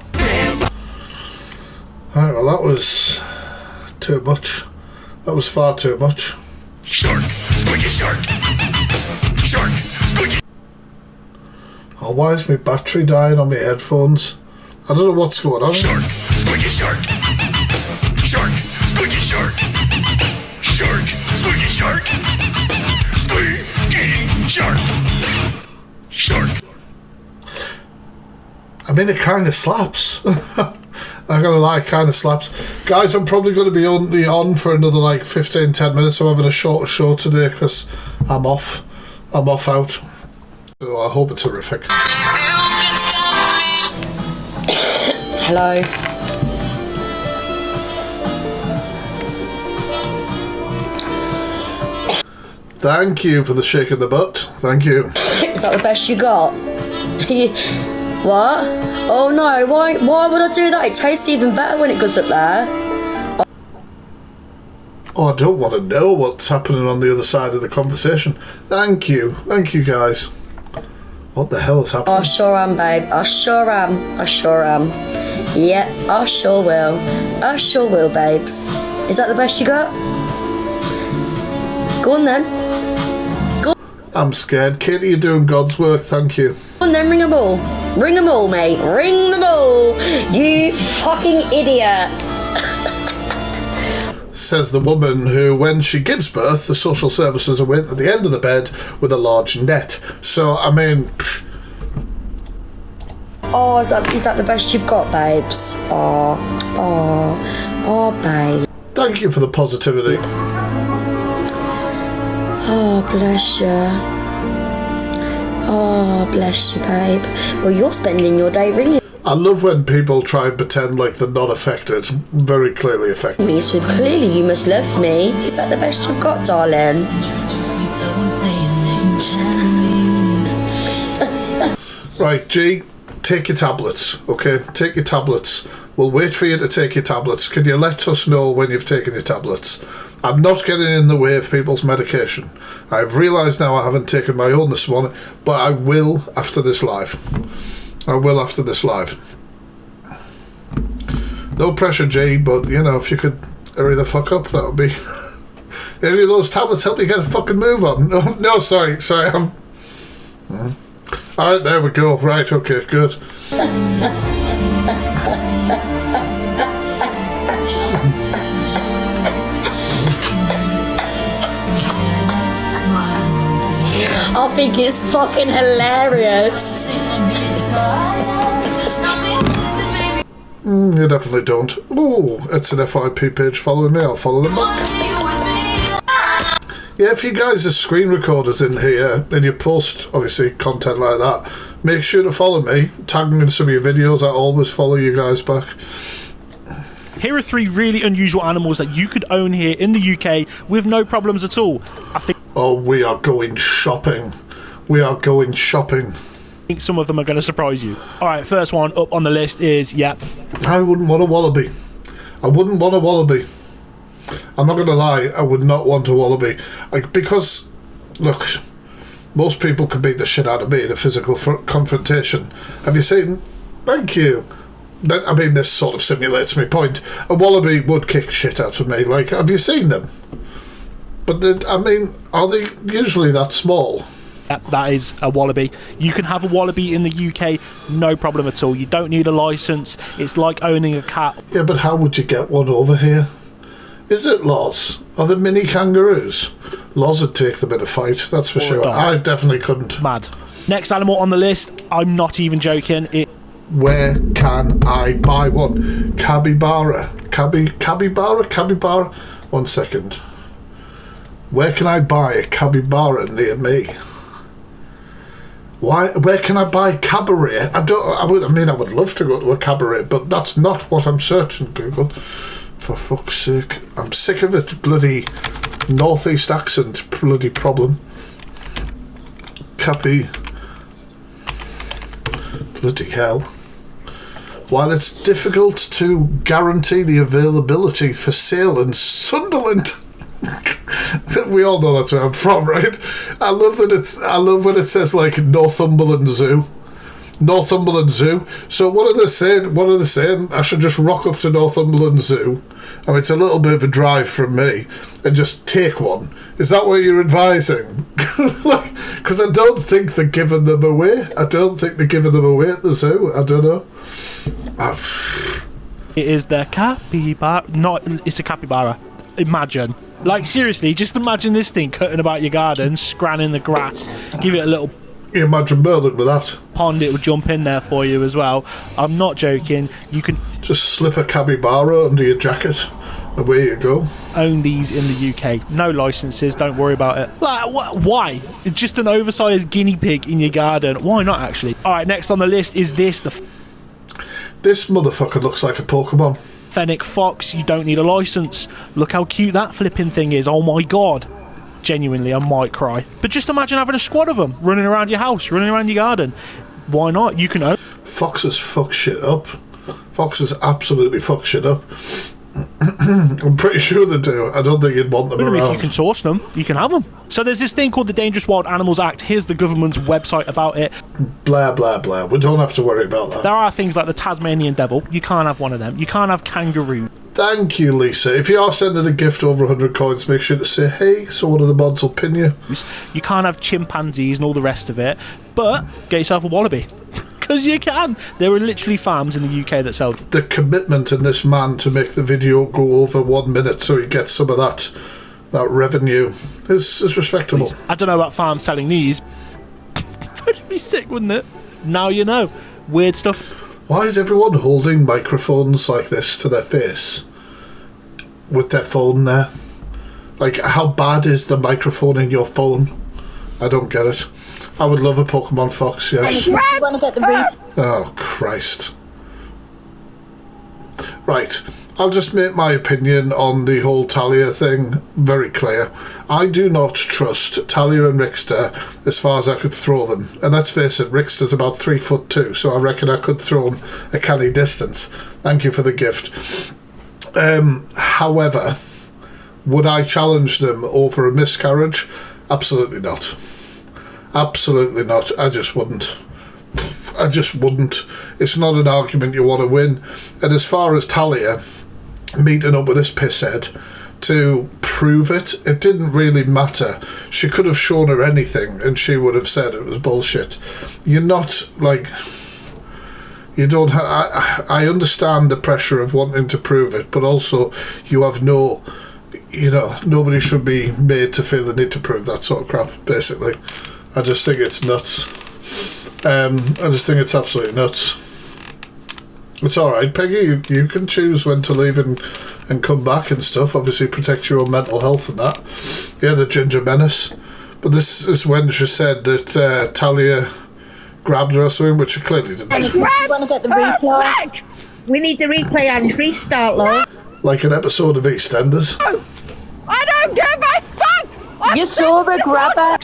Alright, well that was too much. That was far too much. Shark! Squeaky shark! Shark! Squeaky! Oh, why is my battery dying on my headphones? I don't know what's going on. Shark! Squeaky shark! Shark! Squeaky shark! Shark! Squeaky shark! Squeaky shark! Shark! I mean, it kind of slaps. I'm gonna lie, it kind of slaps. Guys, I'm probably going to be only on for another like 15-10 minutes. I'm having a short show today because I'm off. I'm off out. So I hope it's horrific. Hello. Thank you for the shake of the butt. Thank you. Is that the best you got? What? Oh no, why would I do that? It tastes even better when it goes up there. Oh, I don't want to know what's happening on the other side of the conversation. Thank you. Thank you, guys. What the hell is happening? I sure am, babe. I sure am. I sure am. Yeah, I sure will. I sure will, babes. Is that the best you got? Go on then. Go on. I'm scared. Katie, you're doing God's work. Thank you. Go on then, ring them all. Ring them all, mate. Ring them all. You fucking idiot. says the woman who, when she gives birth, the social services are waiting at the end of the bed with a large net. So, I mean... Oh, is that the best you've got, babes? Oh, babe. Thank you for the positivity. Oh, bless you. Oh, bless you, babe. Well, you're spending your day ringing I love when people try and pretend like they're not affected. Very clearly affected. me, so clearly you must love me. Is that the best you've got, darling? Right, G, take your tablets, okay? Take your tablets. We'll wait for you to take your tablets. Can you let us know when you've taken your tablets? I'm not getting in the way of people's medication. I've realised now I haven't taken my own this morning, but I will after this live. I will after this live. No pressure, G, but, you know, if you could hurry the fuck up, that would be... Any of those tablets help you get a fucking move on? No, sorry, I'm... Alright, there we go. Right, okay, good. I think it's fucking hilarious. You definitely don't. Oh, it's an FYP page following me. I'll follow them up. Yeah, if you guys are screen recorders in here and you post, obviously, content like that, make sure to follow me. Tag me in some of your videos. I always follow you guys back. Here are 3 really unusual animals that you could own here in the UK with no problems at all. I think... Oh, we are going shopping. We are going shopping. I think some of them are going to surprise you. Alright, first one up on the list is, yep. I wouldn't want a wallaby. I wouldn't want a wallaby. I'm not going to lie, I would not want a wallaby. Because, look, most people could beat the shit out of me in a physical confrontation. Have you seen... Thank you. I mean, this sort of simulates my point. A wallaby would kick shit out of me. Like, have you seen them? But, I mean, are they usually that small? Yep, that is a wallaby. You can have a wallaby in the UK, no problem at all. You don't need a licence. It's like owning a cat. Yeah, but how would you get one over here? Is it Loz? Are they mini kangaroos? Loz would take them in a fight, that's for sure. I definitely couldn't. Mad. Next animal on the list, I'm not even joking. Where can I buy one? Capybara. Capybara? 1 second. Where can I buy a capybara near me? Why? Where can I buy cabaret? I would love to go to a cabaret, but that's not what I'm searching, Google. For fuck's sake. I'm sick of it, bloody northeast accent, bloody problem. Bloody hell. While it's difficult to guarantee the availability for sale in Sunderland... We all know that's where I'm from, right? I love when it says like Northumberland Zoo. So what are they saying? I should just rock up to Northumberland Zoo. I mean, it's a little bit of a drive from me, and just take one. Is that what you're advising? Because I don't think they're giving them away. At the zoo. I don't know. It is the capybara. It's a capybara. Imagine. Like, seriously, just imagine this thing cutting about your garden, scranning the grass, give it a little... You imagine Merlin with that. Pond, it would jump in there for you as well. I'm not joking. You can... Just slip a capybara under your jacket. Away you go. Own these in the UK. No licences, don't worry about it. Like, why? It's just an oversized guinea pig in your garden. Why not, actually? Alright, next on the list is this. This motherfucker looks like a Pokemon. Fennec fox, you don't need a licence. Look how cute that flipping thing is. Oh my god. Genuinely, I might cry. But just imagine having a squad of them running around your house, running around your garden. Why not? You can own. Foxes fuck shit up. Foxes absolutely fuck shit up. I'm pretty sure they do. I don't think you'd want them around. If you can source them, you can have them. So there's this thing called the Dangerous Wild Animals Act. Here's the government's website about it. Blah, blah, blah. We don't have to worry about that. There are things like the Tasmanian devil. You can't have one of them. You can't have kangaroo. Thank you, Lisa. If you are sending a gift over 100 coins, make sure to say, hey, so one of the mods will pin you. You can't have chimpanzees and all the rest of it. But get yourself a wallaby. Because you can. There are literally farms in the UK that sell them. The commitment in this man to make the video go over 1 minute so he gets some of that revenue is respectable. I don't know about farms selling these. It'd be sick, wouldn't it? Now you know. Weird stuff. Why is everyone holding microphones like this to their face with their phone there? Like, how bad is the microphone in your phone? I don't get it. I would love a Pokemon Fox, yes. You want to get the Oh, Christ. Right. I'll just make my opinion on the whole Talia thing very clear. I do not trust Talia and Rickster as far as I could throw them. And let's face it, Rickster's about 3'2", so I reckon I could throw him a canny distance. Thank you for the gift. However, would I challenge them over a miscarriage? Absolutely not. Absolutely not. I just wouldn't. I just wouldn't. It's not an argument you want to win. And as far as Talia meeting up with this pisshead to prove it, it didn't really matter. She could have shown her anything and she would have said it was bullshit. You're not, like... You don't have... I understand the pressure of wanting to prove it, but also you have no... You know, nobody should be made to feel the need to prove that sort of crap, basically. I just think it's nuts. I just think it's absolutely nuts. It's alright, Peggy, you can choose when to leave and come back and stuff. Obviously protect your own mental health and that. Yeah, the Ginger Menace. But this is when she said that Talia grabbed her or something, which she clearly didn't. You want to get the replay? We need the replay and restart, Lord. Like an episode of EastEnders. I don't give a fuck! You saw her grab her.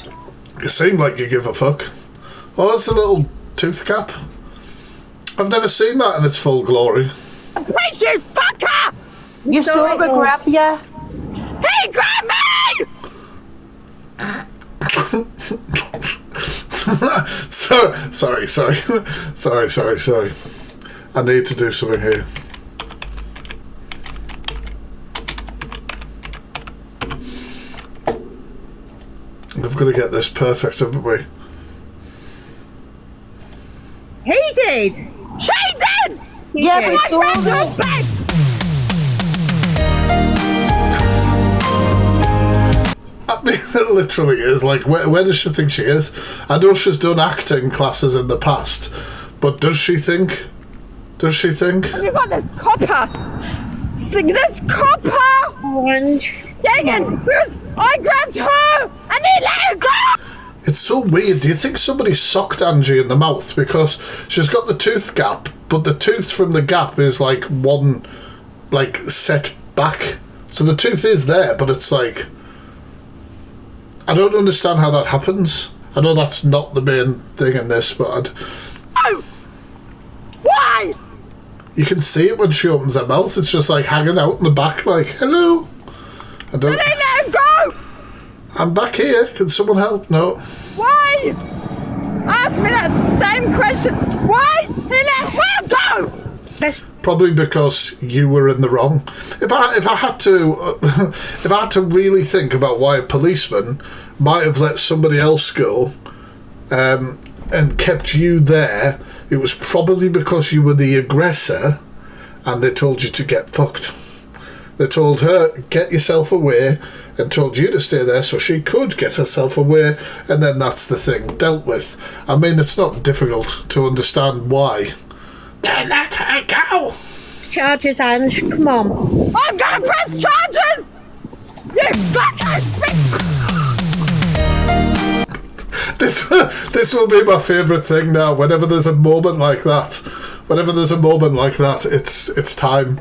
You seem like you give a fuck. Oh, it's the little tooth cap. I've never seen that in its full glory. Bitch, you fucker! You saw her grab you. He grabbed me! Sorry. I need to do something here. We've got to get this perfect, haven't we? He did! She did! Yeah, we saw her. I mean, it literally is. Like, where does she think she is? I know she's done acting classes in the past, but does she think? Does she think? You got this copper! This copper! Orange. Dang it! Because I grabbed her and he let her go! It's so weird. Do you think somebody socked Angie in the mouth? Because she's got the tooth gap, but the tooth from the gap is like one, like, set back. So the tooth is there, but it's like... I don't understand how that happens. I know that's not the main thing in this, but Oh! Why? You can see it when she opens her mouth. It's just like hanging out in the back, like, hello. I don't... Let her go! I'm back here. Can someone help? No. Why? Ask me that same question. Why? He let her go! Probably because you were in the wrong. If I had to really think about why a policeman might have let somebody else go, and kept you there, it was probably because you were the aggressor, and they told you to get fucked. They told her, get yourself away, and told you to stay there so she could get herself away, and then that's the thing dealt with. I mean, it's not difficult to understand why. Then let her go! Charges, Ange, come on. I'm gonna press charges! You fucking... This will be my favourite thing now. Whenever there's a moment like that, it's time.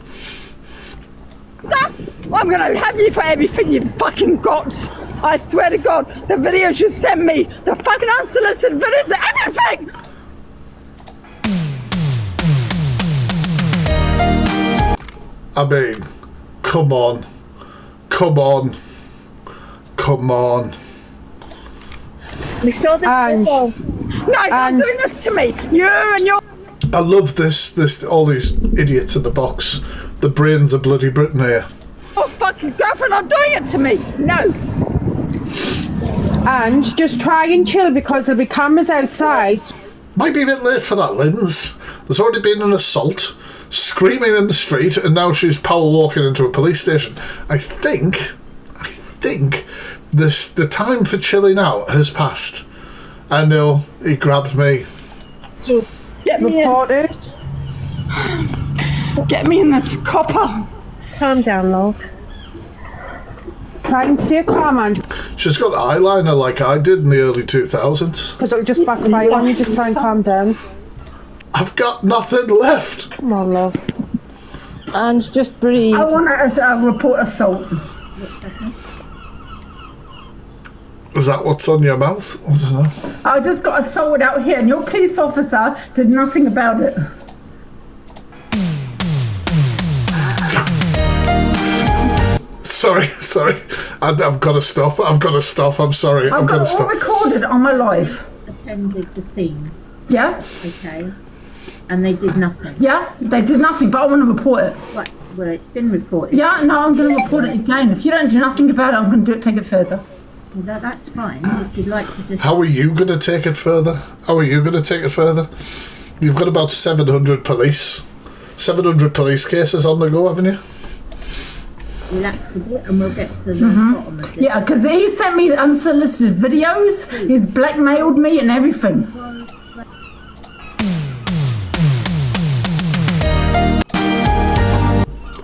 I'm gonna have you for everything you've fucking got. I swear to God, the videos you sent me, the fucking unsolicited videos, everything! I mean, come on. We saw the No, you're doing this to me. You and your... I love this. All these idiots in the box. The brains of bloody Britain here. Oh, fucking girlfriend, I'm doing it to me. No. And just try and chill because there'll be cameras outside. Might be a bit late for that, Linz. There's already been an assault, screaming in the street, and now she's power walking into a police station. I think the time for chilling out has passed. I know, he grabbed me. So, get me reported. Get me in this copper. Calm down, love. Try and stay calm, man. She's got eyeliner like I did in the early 2000s. Because it'll just backfire on you. Just try and calm down. I've got nothing left. Come on, love. And just breathe. I want to report assault. Is that what's on your mouth? I don't know. I just got assaulted out here, and your police officer did nothing about it. Sorry. I've got to stop. I'm sorry. I've got it all recorded on my life. Attended the scene. Yeah. Okay. And they did nothing. Yeah, they did nothing, but I want to report it. Right. Well, it's been reported. Yeah, no, I'm going to report it again. If you don't do nothing about it, I'm going to take it further. Well, that's fine. If you'd like to just... How are you going to take it further? You've got about 700 police cases on the go, haven't you? Relax a bit and we'll get to the bottom of it. Yeah, because he sent me unsolicited videos, he's blackmailed me and everything.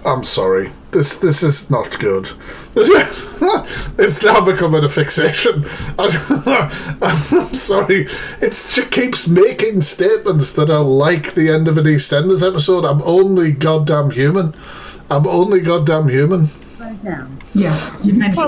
I'm sorry. This is not good. It's now becoming a fixation. I'm sorry. She keeps making statements that are like the end of an EastEnders episode. I'm only goddamn human. Slow down. Yeah, you meant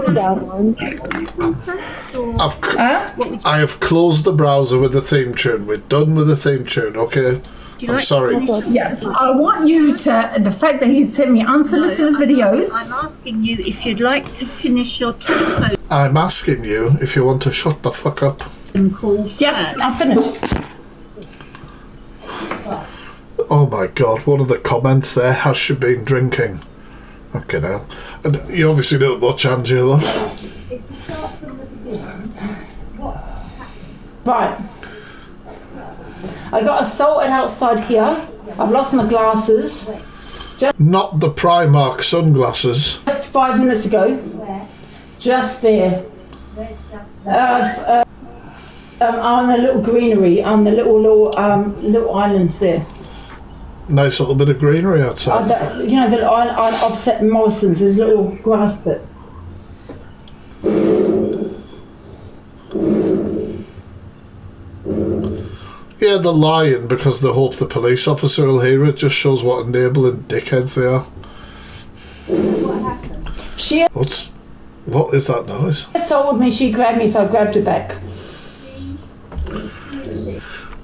I have closed the browser with the theme tune. We're done with the theme tune, okay? I'm sorry. Yeah, I want you to, the fact that he sent me unsolicited videos. I'm asking you if you'd like to finish your telephone I'm asking you if you want to shut the fuck up. call. Yeah, I finished. Oh my god, one of the comments there, has she been drinking? Okay now. And you obviously don't watch Angela. Right. I got assaulted outside here. I've lost my glasses. Not the Primark sunglasses. Just 5 minutes ago. Just there. On the little greenery, on the little island there. Nice little bit of greenery outside. You know, the island opposite Morrison's, there's a little grass bit. Yeah, they're lying because they hope the police officer will hear it. Just shows what enabling dickheads they are. What is that noise? She assaulted me, she grabbed me, so I grabbed her back.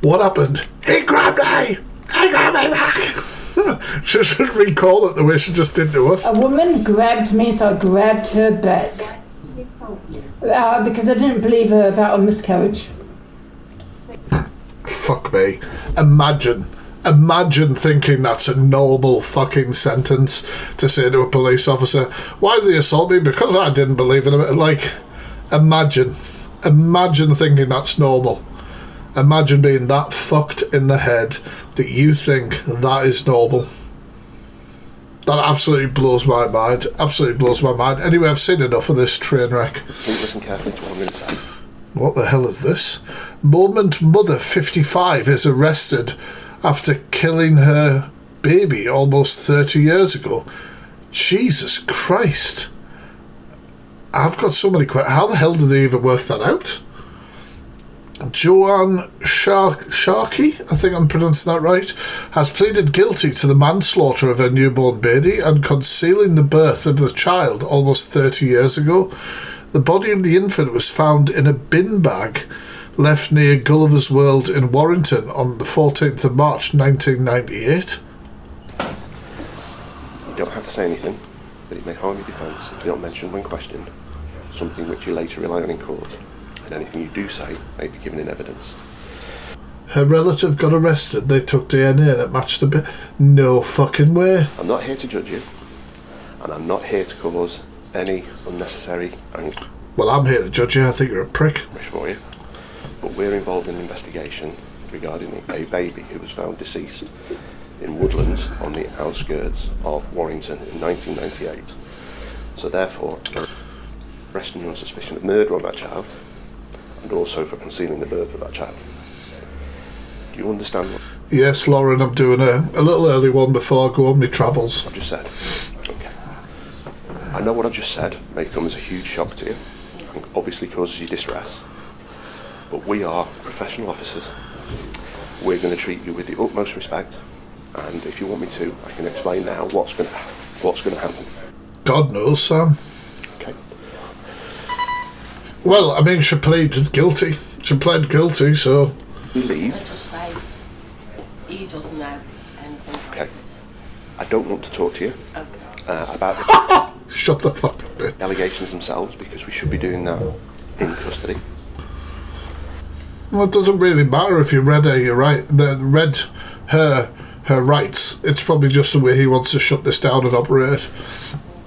What happened? He grabbed me! He grabbed me back! She should recall it the way she just did to us. A woman grabbed me, so I grabbed her back. Because I didn't believe her about a miscarriage. Fuck me. Imagine thinking that's a normal fucking sentence to say to a police officer. Why did they assault me? Because I didn't believe in it. Like, imagine thinking that's normal. Imagine being that fucked in the head that you think that is normal. That absolutely blows my mind. Anyway, I've seen enough of this train wreck. Listen carefully to what I'm going to say. What the hell is this? Moment mother 55 is arrested after killing her baby almost 30 years ago. Jesus Christ. I've got so many questions. How the hell did they even work that out? Joanne Sharkey, I think I'm pronouncing that right, has pleaded guilty to the manslaughter of her newborn baby and concealing the birth of the child almost 30 years ago. The body of the infant was found in a bin bag left near Gulliver's World in Warrington on the 14th of March 1998. You don't have to say anything, but it may harm your defence if you don't mention when questioned something which you later rely on in court, and anything you do say may be given in evidence. Her relative got arrested. They took DNA that matched the bit. No fucking way. I'm not here to judge you, and I'm not here to cause any unnecessary anger. Well, I'm here to judge you. I think you're a prick. Wish for you. But we're involved in an investigation. regarding a baby who was found deceased in woodlands on the outskirts of Warrington in 1998. So therefore, arresting you on suspicion of murder on that child and also for concealing the birth of that child. Do you understand what Yes, Lauren, I'm doing a little early one before I go on my travels. I've just said? Okay. I know what I've just said may come as a huge shock to you and obviously causes you distress, but we are professional officers. We're going to treat you with the utmost respect, and if you want me to, I can explain now what's going to happen. God knows, Sam. Okay. Well, I mean, she pleaded guilty. She pled guilty, so... Believe. He doesn't know anything. Okay. I don't want to talk to you about Shut the fuck up, the allegations themselves, because we should be doing that in custody. Well, it doesn't really matter if you read her rights. It's probably just the way he wants to shut this down and operate it.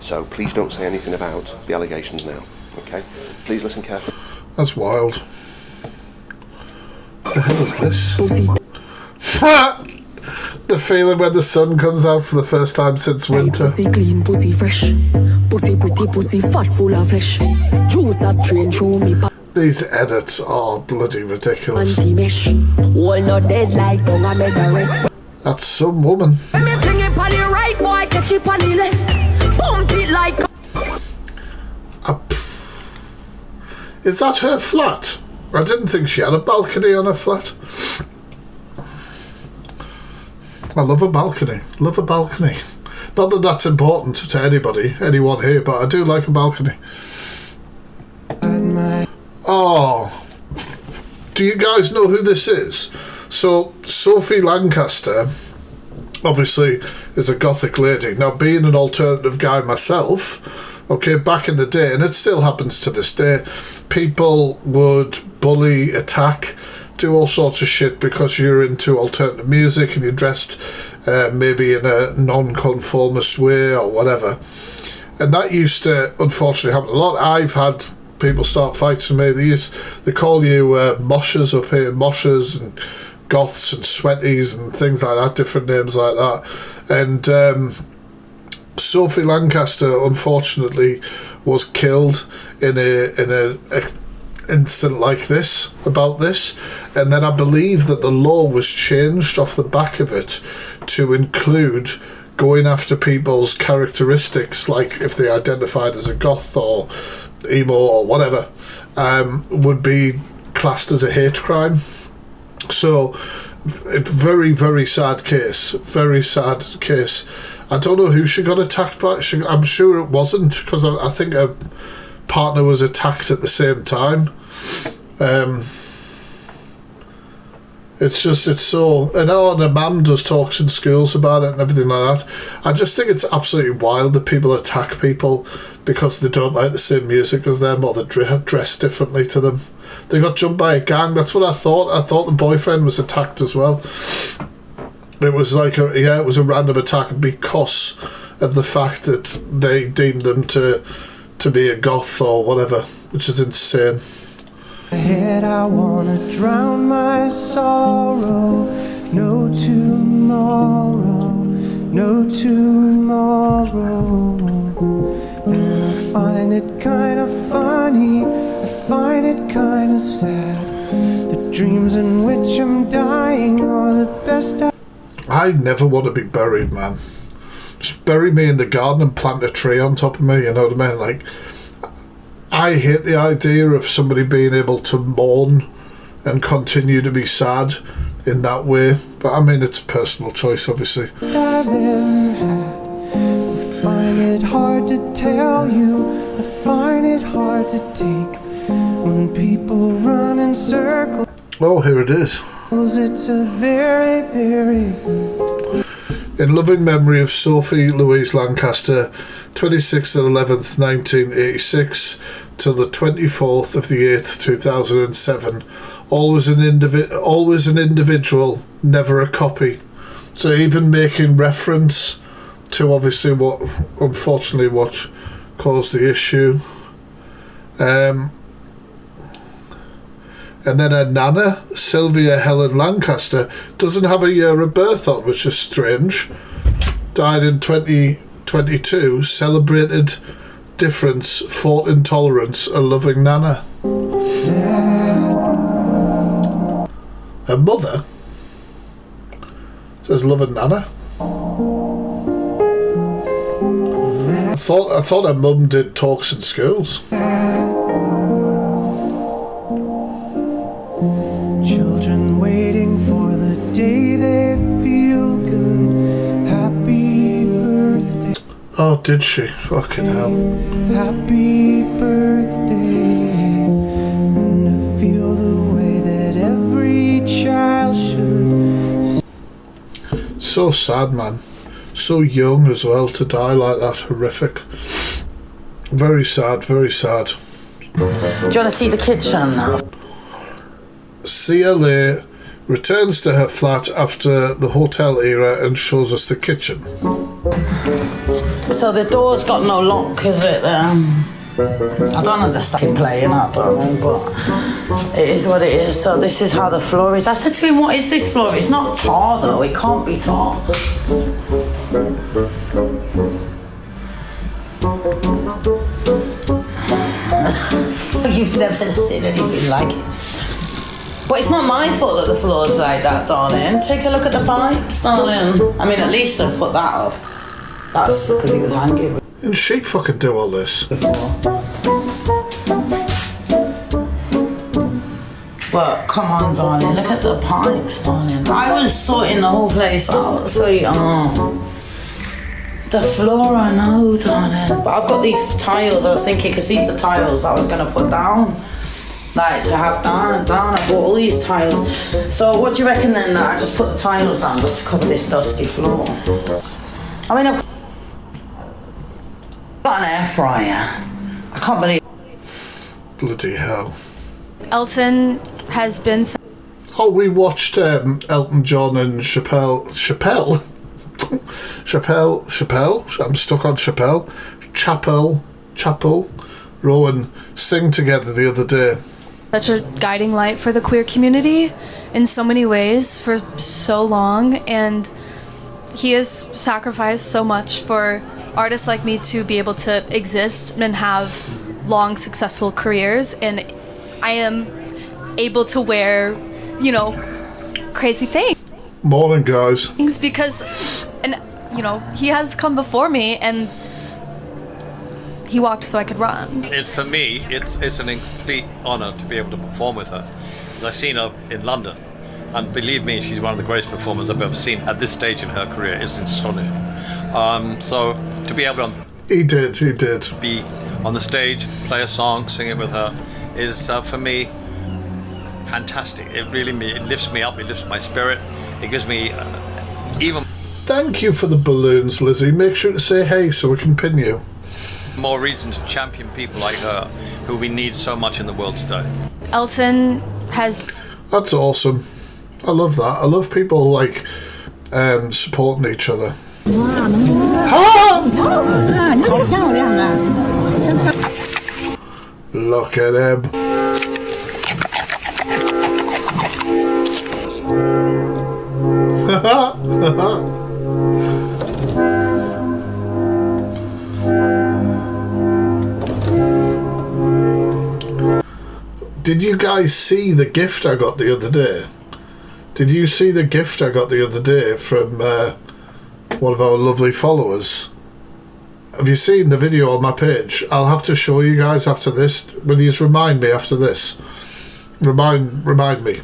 So please don't say anything about the allegations now, okay? Please listen carefully. That's wild. What the hell is this? The feeling when the sun comes out for the first time since winter. Pussy clean, pussy fresh. Pussy pretty, pussy fat, full of flesh. Juice a strain through me. These edits are bloody ridiculous. Anti-mesh. All not dead like don't I make a rest. That's some woman. When me fling it on the right, boy, catch it on the left. Pump it like... Is that her flat? I didn't think she had a balcony on her flat. I love a balcony. Love a balcony. Not that that's important to anybody, anyone here, but I do like a balcony. Oh. Do you guys know who this is? So, Sophie Lancaster, obviously, is a gothic lady. Now, being an alternative guy myself, okay, back in the day, and it still happens to this day, people would bully, attack, do all sorts of shit because you're into alternative music and you're dressed maybe in a non-conformist way or whatever. And that used to, unfortunately, happen a lot. I've had people start fights with me. They call you moshers up here, moshers and goths and sweaties and things like that, different names like that. And Sophie Lancaster, unfortunately, was killed in a incident like this, about this, and then I believe that the law was changed off the back of it to include going after people's characteristics, like if they identified as a goth or emo or whatever, would be classed as a hate crime. So, very, very sad case. Very sad case. I don't know who she got attacked by. I'm sure it wasn't, because I think her partner was attacked at the same time. It's so... And her mum does talks in schools about it and everything like that. I just think it's absolutely wild that people attack people because they don't like the same music as them or they dress differently to them. They got jumped by a gang. That's what I thought. I thought the boyfriend was attacked as well. It was like it was a random attack because of the fact that they deemed them to be a goth or whatever, which is insane. Head, I wanna drown my sorrow. No tomorrow, no tomorrow. And I find it kind of funny, I find it kind of sad. The dreams in which I'm dying are the best. I never want to be buried, man. Just bury me in the garden and plant a tree on top of me, you know what I mean? Like, I hate the idea of somebody being able to mourn and continue to be sad in that way. But I mean, it's a personal choice, obviously. I've ever had. I find it hard to tell you, I find it hard to take when people run in circles. Oh, here it is. It's a very, very... In loving memory of Sophie Louise Lancaster, 26th of the 11th, 1986, till the 24th of the 8th, 2007. Always an individual, never a copy. So even making reference to obviously what caused the issue. And then her nana, Sylvia Helen Lancaster, doesn't have a year of birth on, which is strange. Died in 2022, celebrated difference, fought intolerance, a loving nana. Her mother says loving nana. I thought her mum did talks in schools. Children waiting for the day they feel good. Happy birthday. Oh, did she? Fucking hell. Happy birthday. And to feel the way that every child should. So sad, man. So young as well to die like that. Horrific. Very sad, very sad. Do you want to see the kitchen now? CLA returns to her flat after the hotel era and shows us the kitchen. So the door's got no lock, is it? I don't understand playing that, darling, but it is what it is. So this is how the floor is. I said to him, what is this floor? It's not tar though, it can't be tar. You've never seen anything like it. But it's not my fault that the floor's like that, darling. Take a look at the pipes, darling. I mean, at least I've put that up. That's because he was hanging. Didn't she fucking do all this? But come on, darling, look at the pipes, darling. I was sorting the whole place out, so the floor, I know, darling. But I've got these tiles, I was thinking, because these are tiles that I was going to put down. Like, to have down, I bought all these tiles. So what do you reckon then, that I just put the tiles down just to cover this dusty floor? I mean, I've got an air fryer. I can't believe. Bloody hell. Elton has been. Oh, we watched Elton John and Chappelle. I'm stuck on Chappelle. Chapel, Rowan sing together the other day. Such a guiding light for the queer community in so many ways for so long, and he has sacrificed so much for artists like me to be able to exist and have long, successful careers. And I am able to wear, crazy things. Morning, guys. Because, he has come before me, and he walked so I could run. For me, it's an complete honour to be able to perform with her. I've seen her in London, and believe me, she's one of the greatest performers I've ever seen at this stage in her career. It's astonishing. So to be able to he did be on the stage, play a song, sing it with her, is for me fantastic. It lifts me up. It lifts my spirit. It gives me even. Thank you for the balloons, Lizzie. Make sure to say hey so we can pin you. More reason to champion people like her, who we need so much in the world today. Elton has. That's awesome. I love that. I love people supporting each other. Look at him. Did you guys see the gift I got the other day? Did you see the gift I got the other day from one of our lovely followers? Have you seen the video on my page? I'll have to show you guys after this. Will you remind me after this? Remind me.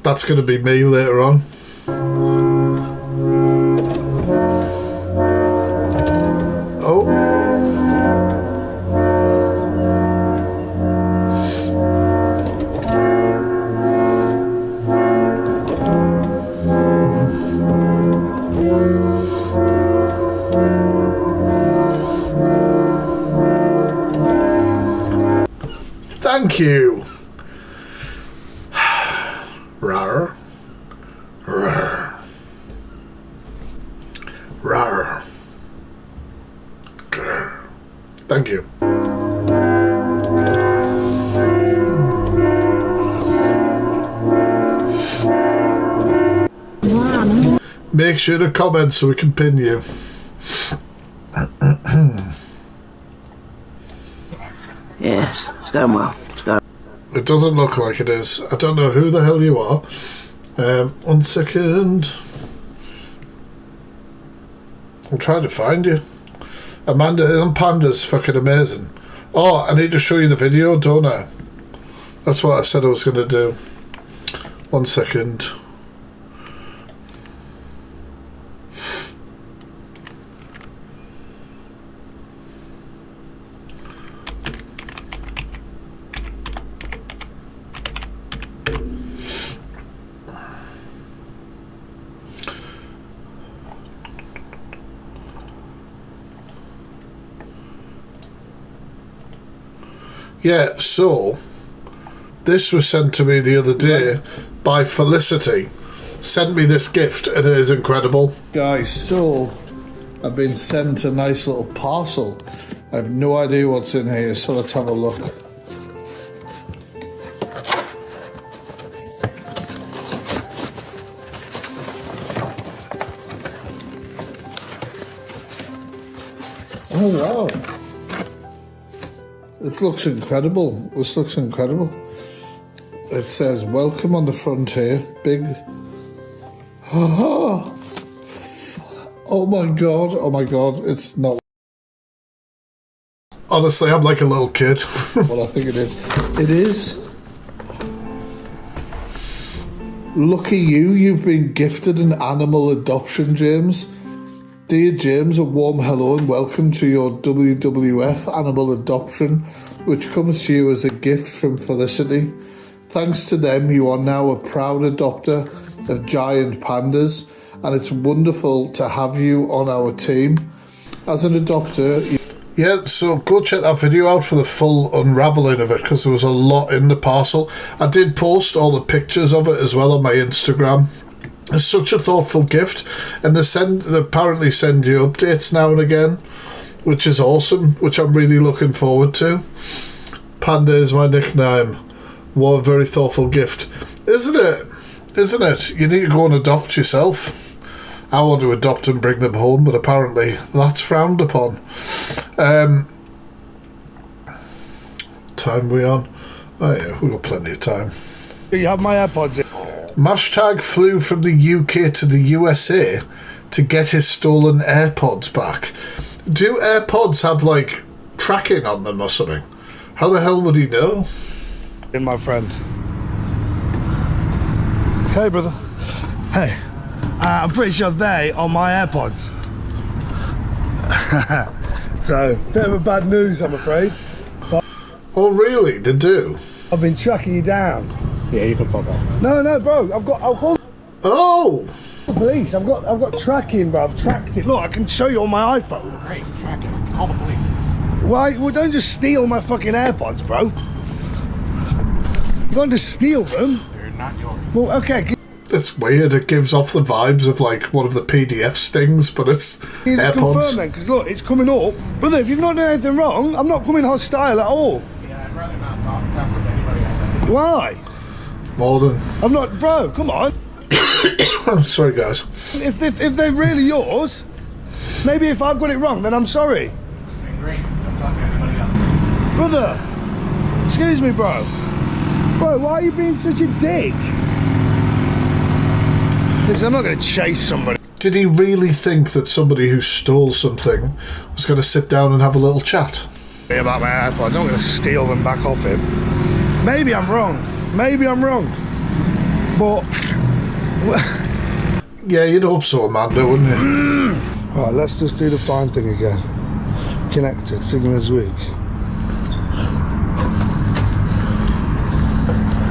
That's going to be me later on. Oh. Thank you. Rawr. Rawr. Thank you. Make sure to comment so we can pin you. Yes, it's going well. It's going. It doesn't look like it is. I don't know who the hell you are. 1 second. I'm trying to find you. Amanda and Panda's fucking amazing. Oh, I need to show you the video, don't I? That's what I said I was going to do. 1 second. Yeah, so this was sent to me the other day by Felicity. Sent me this gift and it is incredible. Guys, so I've been sent a nice little parcel. I have no idea what's in here, so let's have a look. Oh wow. This looks incredible. This looks incredible. It says welcome on the front here. Big. Oh my god. Oh my god. It's not. Honestly, I'm like a little kid. Well, I think it is. It is. Lucky you, you've been gifted an animal adoption, James. Dear James, a warm hello and welcome to your WWF animal adoption, which comes to you as a gift from Felicity. Thanks to them, you are now a proud adopter of giant pandas, and it's wonderful to have you on our team. As an adopter... Yeah, so go check that video out for the full unravelling of it, because there was a lot in the parcel. I did post all the pictures of it as well on my Instagram. It's such a thoughtful gift, and they apparently send you updates now and again, which is awesome, which I'm really looking forward to. Panda is my nickname. What a very thoughtful gift. Isn't it? Isn't it? You need to go and adopt yourself. I want to adopt and bring them home, but apparently that's frowned upon. Time we on? Oh yeah, we've got plenty of time. You have my AirPods in. Mashtag flew from the UK to the USA to get his stolen AirPods back. Do AirPods have, like, tracking on them or something? How the hell would he know? In my friend. Hey, brother. Hey. I'm pretty sure they are my AirPods. So, bit of a bad news, I'm afraid. But oh, really? They do? I've been tracking you down. Yeah, you can pop off. No, bro. I'll call. Oh! The police. I've got tracking, bro. I've tracked it. Look, I can show you on my iPhone. Great, track it. Call the police. Why? Well, don't just steal my fucking AirPods, bro. You can't just steal them. They're not yours. Well, okay. It's weird. It gives off the vibes of like one of the PDF stings, but it's AirPods. Because look, it's coming up. Brother, if you've not done anything wrong, I'm not coming hostile at all. Yeah, I'd rather not talk with anybody else. Why? More than. I'm not, bro. Come on. I'm sorry, guys. If they're really yours, maybe if I've got it wrong, then I'm sorry. Great. Don't talk to anybody else. Brother, excuse me, bro. Bro, why are you being such a dick? Listen, I'm not going to chase somebody. Did he really think that somebody who stole something was going to sit down and have a little chat? About my AirPods, I'm going to steal them back off him. Maybe I'm wrong. But... yeah, you'd hope so, Amanda, wouldn't you? Right, let's just do the fine thing again. Connected, signal is weak.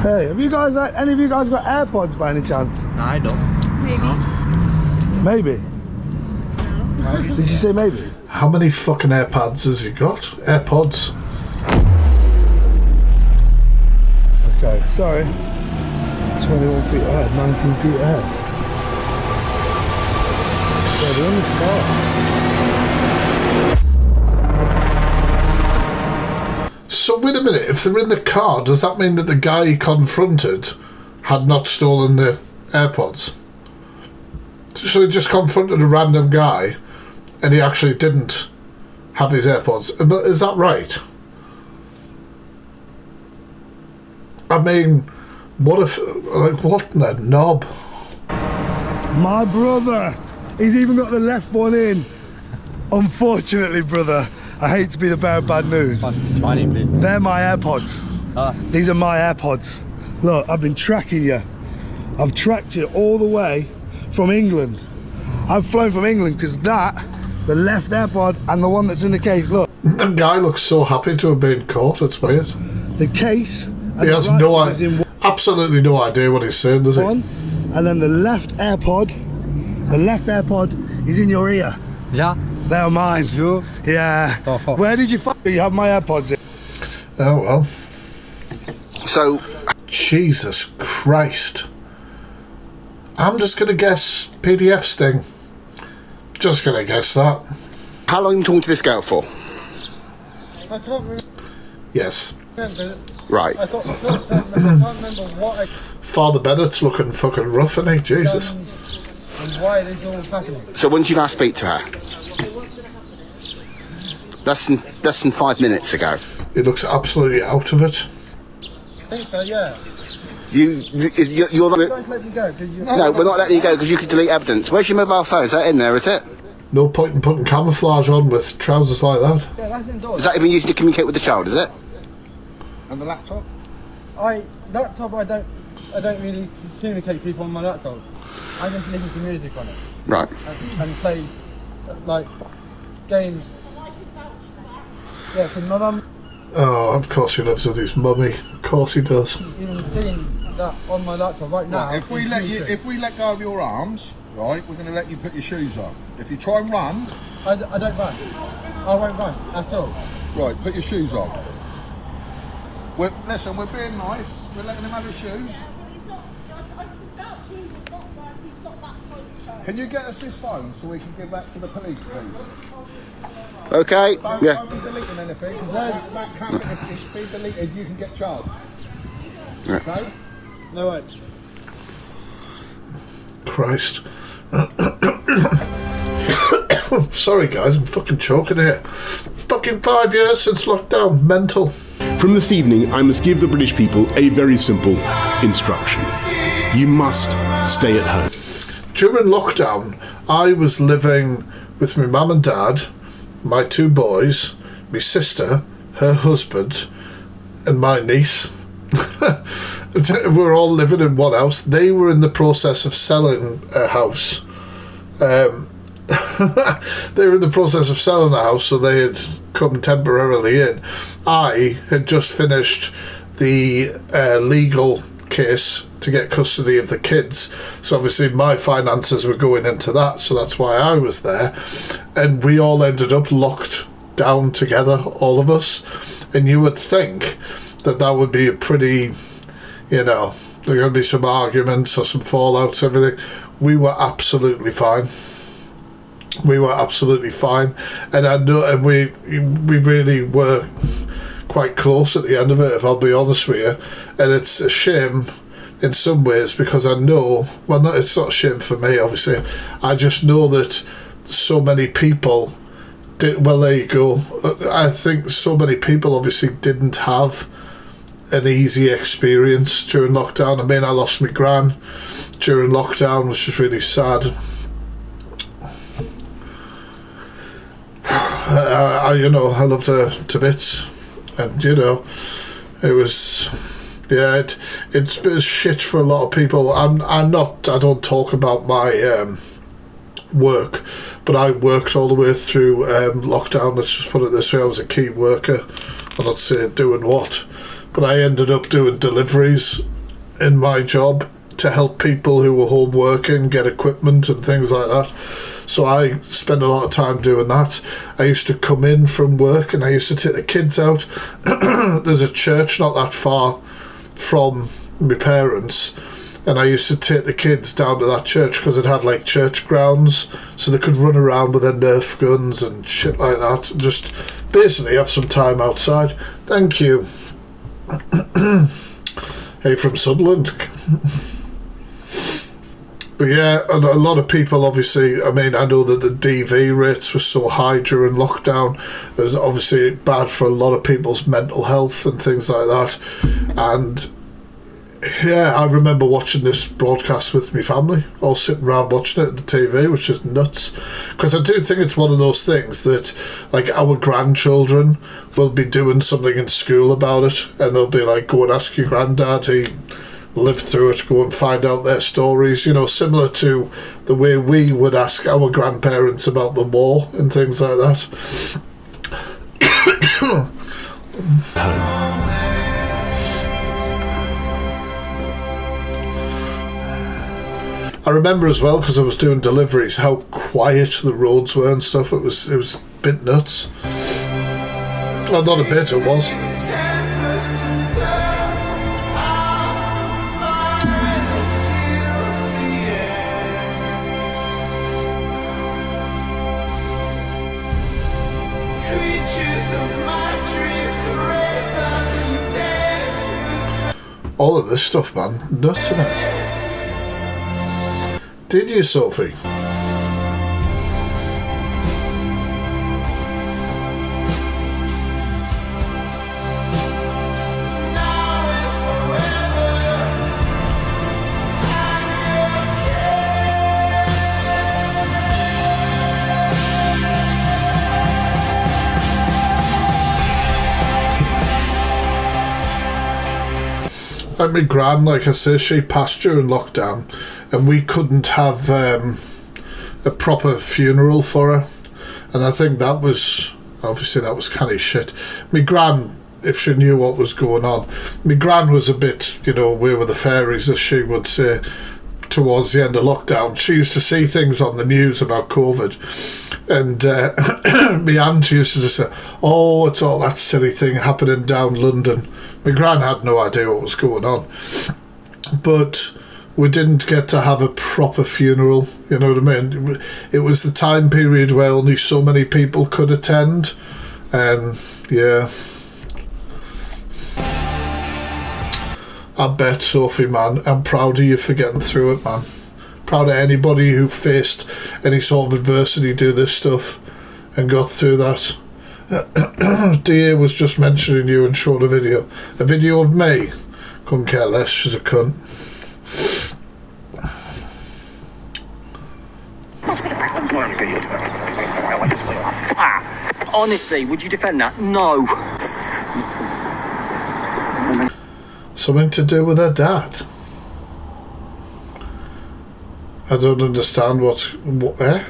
Hey, have you guys, any of you guys got AirPods by any chance? No, I don't. Maybe. No. Did you say maybe? How many fucking AirPods has he got? AirPods. Okay, sorry. 21 feet ahead, 19 feet ahead. So they're in this car. So wait a minute, if they're in the car, does that mean that the guy he confronted had not stolen the AirPods? So he just confronted a random guy and he actually didn't have his AirPods. Is that right? I mean, what if, like, what in a knob? My brother, he's even got the left one in. Unfortunately, brother, I hate to be the bearer of bad news. They're my AirPods. These are my AirPods. Look, I've been tracking you. I've tracked you all the way from England. I've flown from England because the left AirPod and the one that's in the case, look. The guy looks so happy to have been caught, it's weird. The case. He has no idea, absolutely no idea what he's saying, does he? And then the left AirPod is in your ear. Yeah. They're mine. You? Yeah. Where did you find it? You have my AirPods in. Oh, well. So... Jesus Christ. I'm just going to guess PDF sting. Just going to guess that. How long have you been talking to this girl for? I can't remember. Yes. Right. I can't remember what I... Father Bennett's looking fucking rough, isn't he? Jesus. And why are they all happening? So when did you last speak to her? Less than 5 minutes ago. He looks absolutely out of it. I think so, yeah. You're the... Guys, let me go, 'cause you... No, we're not letting you go because you could delete evidence. Where's your mobile phone? Is that in there, is it? No point in putting camouflage on with trousers like that. Yeah, that's indoors. Is that even used to communicate with the child, is it? And the laptop? I don't really communicate people on my laptop. I just listen to music on it. Right. And play, like, games. Yeah, because my mum... Oh, of course he lives with his mummy. Of course he does. Even seeing that on my laptop right now... Right, if we let go of your arms, right, we're going to let you put your shoes on. If you try and run... I don't run. I won't run at all. Right, put your shoes on. Listen, we're being nice. We're letting him have his shoes. Can you get us his phone so we can give that to the police, please? Okay, yeah. Don't be deleting anything, because that camera, if it's been deleted, you can get charged. Yeah. Okay? No way. Christ. Sorry guys, I'm fucking choking here. Fucking 5 years since lockdown. Mental. From this evening, I must give the British people a very simple instruction. You must stay at home. During lockdown, I was living with my mum and dad, my 2 boys, my sister, her husband, and my niece. We're all living in one house. They were in the process of selling a house. They were in the process of selling a house, so they had come temporarily in. I had just finished the legal case to get custody of the kids, so obviously my finances were going into that, so that's why I was there, and we all ended up locked down together, all of us. And you would think that would be a pretty, you know, there are going to be some arguments or some fallouts, everything. We were absolutely fine. We were absolutely fine, and I know, and we really were quite close at the end of it, if I'll be honest with you. And it's a shame in some ways, because I know, well, no, it's not a shame for me, obviously. I just know that so many people did. Well, there you go. I think so many people obviously didn't have an easy experience during lockdown. I mean, I lost my gran during lockdown, which was really sad. You know, I loved her to bits, and you know, it was, yeah, it's been shit for a lot of people. I don't talk about my work, but I worked all the way through lockdown. Let's just put it this way: I was a key worker. I'm not saying doing what, but I ended up doing deliveries in my job to help people who were home working get equipment and things like that. So I spent a lot of time doing that. I used to come in from work and I used to take the kids out. There's a church not that far from my parents, and I used to take the kids down to that church because it had like church grounds, so they could run around with their Nerf guns and shit like that, and just basically have some time outside. Thank you. Hey, from Sunderland. But yeah, a lot of people obviously, I mean, I know that the DV rates were so high during lockdown. It was obviously bad for a lot of people's mental health and things like that. And yeah, I remember watching this broadcast with my family, all sitting around watching it at the TV, which is nuts. Because I do think it's one of those things that, like, our grandchildren will be doing something in school about it, and they'll be like, go and ask your granddad, he lived through it, go and find out their stories, you know, similar to the way we would ask our grandparents about the war and things like that. I remember as well, because I was doing deliveries, how quiet the roads were and stuff. It was a bit nuts. Well, not a bit, it was. All of this stuff, man, nuts, isn't it? Did you, Sophie? Like my gran, like I say, she passed during lockdown, and we couldn't have a proper funeral for her, and I think that was kind of shit. My gran, if she knew what was going on, my gran was a bit, you know, away with the fairies, as she would say, towards the end of lockdown. She used to see things on the news about COVID, and my aunt used to just say, oh, it's all that silly thing happening down London. My gran had no idea what was going on, but we didn't get to have a proper funeral, you know what I mean? It was the time period where only so many people could attend, and yeah. I bet, Sophie, man, I'm proud of you for getting through it, man. Proud of anybody who faced any sort of adversity, do this stuff and got through that. DA was just mentioning you and showed a video of me. Couldn't care less, she's a cunt. Honestly, would you defend that? No. Something to do with her dad. I don't understand what I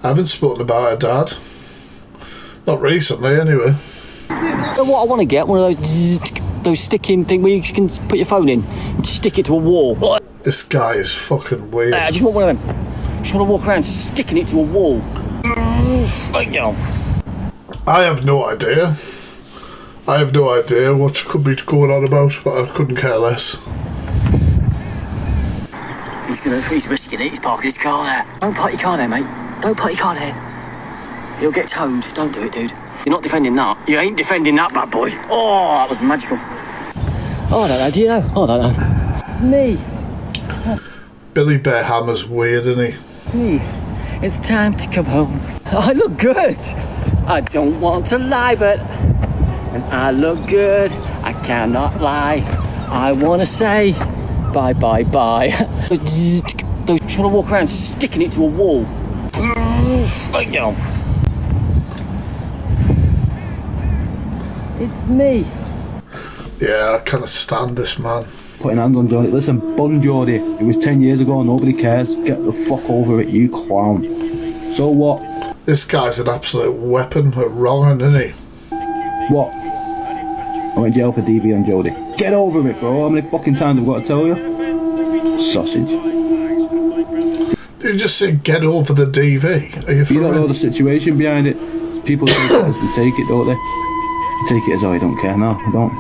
haven't spoken about her dad. Not recently, anyway. What I want to get, one of those sticking thing where you can put your phone in and stick it to a wall. This guy is fucking weird. I just want one of them. Just want to walk around sticking it to a wall. I have no idea. I have no idea what you could be going on about, but I couldn't care less. He's risking it. He's parking his car there. Don't park your car there, mate. Don't park your car there. He'll get towed. Don't do it, dude. You're not defending that. You ain't defending that, bad boy. Oh, that was magical. Oh, I don't know. Do you know? Oh, I don't know. Me. Billy Bear Hammer's weird, isn't he? Me. It's time to come home. I look good. I don't want to lie, but... And I look good. I cannot lie. I want to say... Bye, bye, bye. Those trying to walk around sticking it to a wall. It's me. Yeah, I can't stand this man. Putting hands on Jordy. Listen, Bon Jordy, it was 10 years ago, nobody cares. Get the fuck over it, you clown. So what? This guy's an absolute weapon at wrong, isn't he? What? I went in jail for DV on Jody. Get over it, bro. How many fucking times I've got to tell you? Sausage. Did you just say get over the DV? Are you don't know the situation behind it. People take it as they take it, don't they? They take it as, oh, I don't care. No, I don't.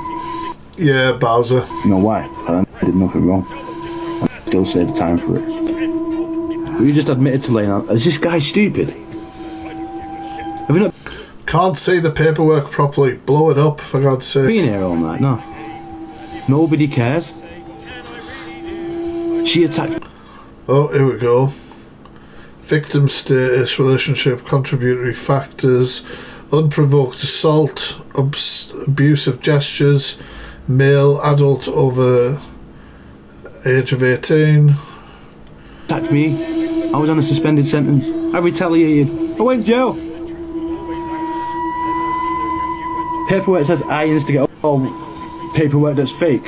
Yeah, Bowser. You know why? I did nothing wrong. I still say the time for it. But you just admitted to laying out. Is this guy stupid? Have you not... Can't see the paperwork properly. Blow it up, for God's sake. Being here all night, no. Nobody cares. She attacked. Oh, here we go. Victim status, relationship, contributory factors, unprovoked assault, abusive gestures, male, adult over age of 18. Attacked me. I was on a suspended sentence. I retaliated. I went to jail. Paperwork says I instigate all paperwork that's fake.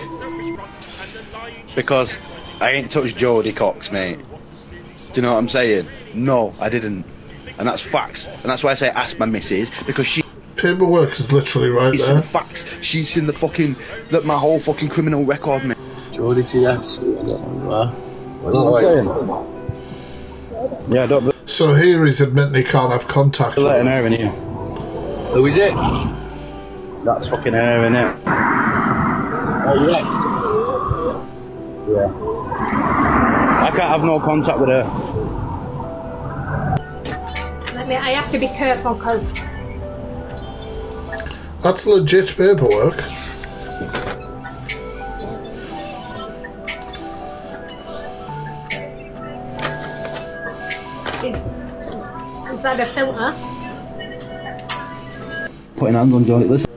Because I ain't touched Jodie Cox, mate. Do you know what I'm saying? No, I didn't. And that's facts. And that's why I say ask my missus, because she... Paperwork is literally right it's there. The facts. She's seen the fucking... my whole fucking criminal record, mate. Jodie TS, I don't know who you are. Yeah, I don't... So here he's admitting he can't have contact with letting her. her in here. Who is it? That's fucking her, innit? Oh, your ex? Yeah. I can't have no contact with her. I have to be careful because That's legit paperwork. is that a filter? Putting hands on Jodie, listen.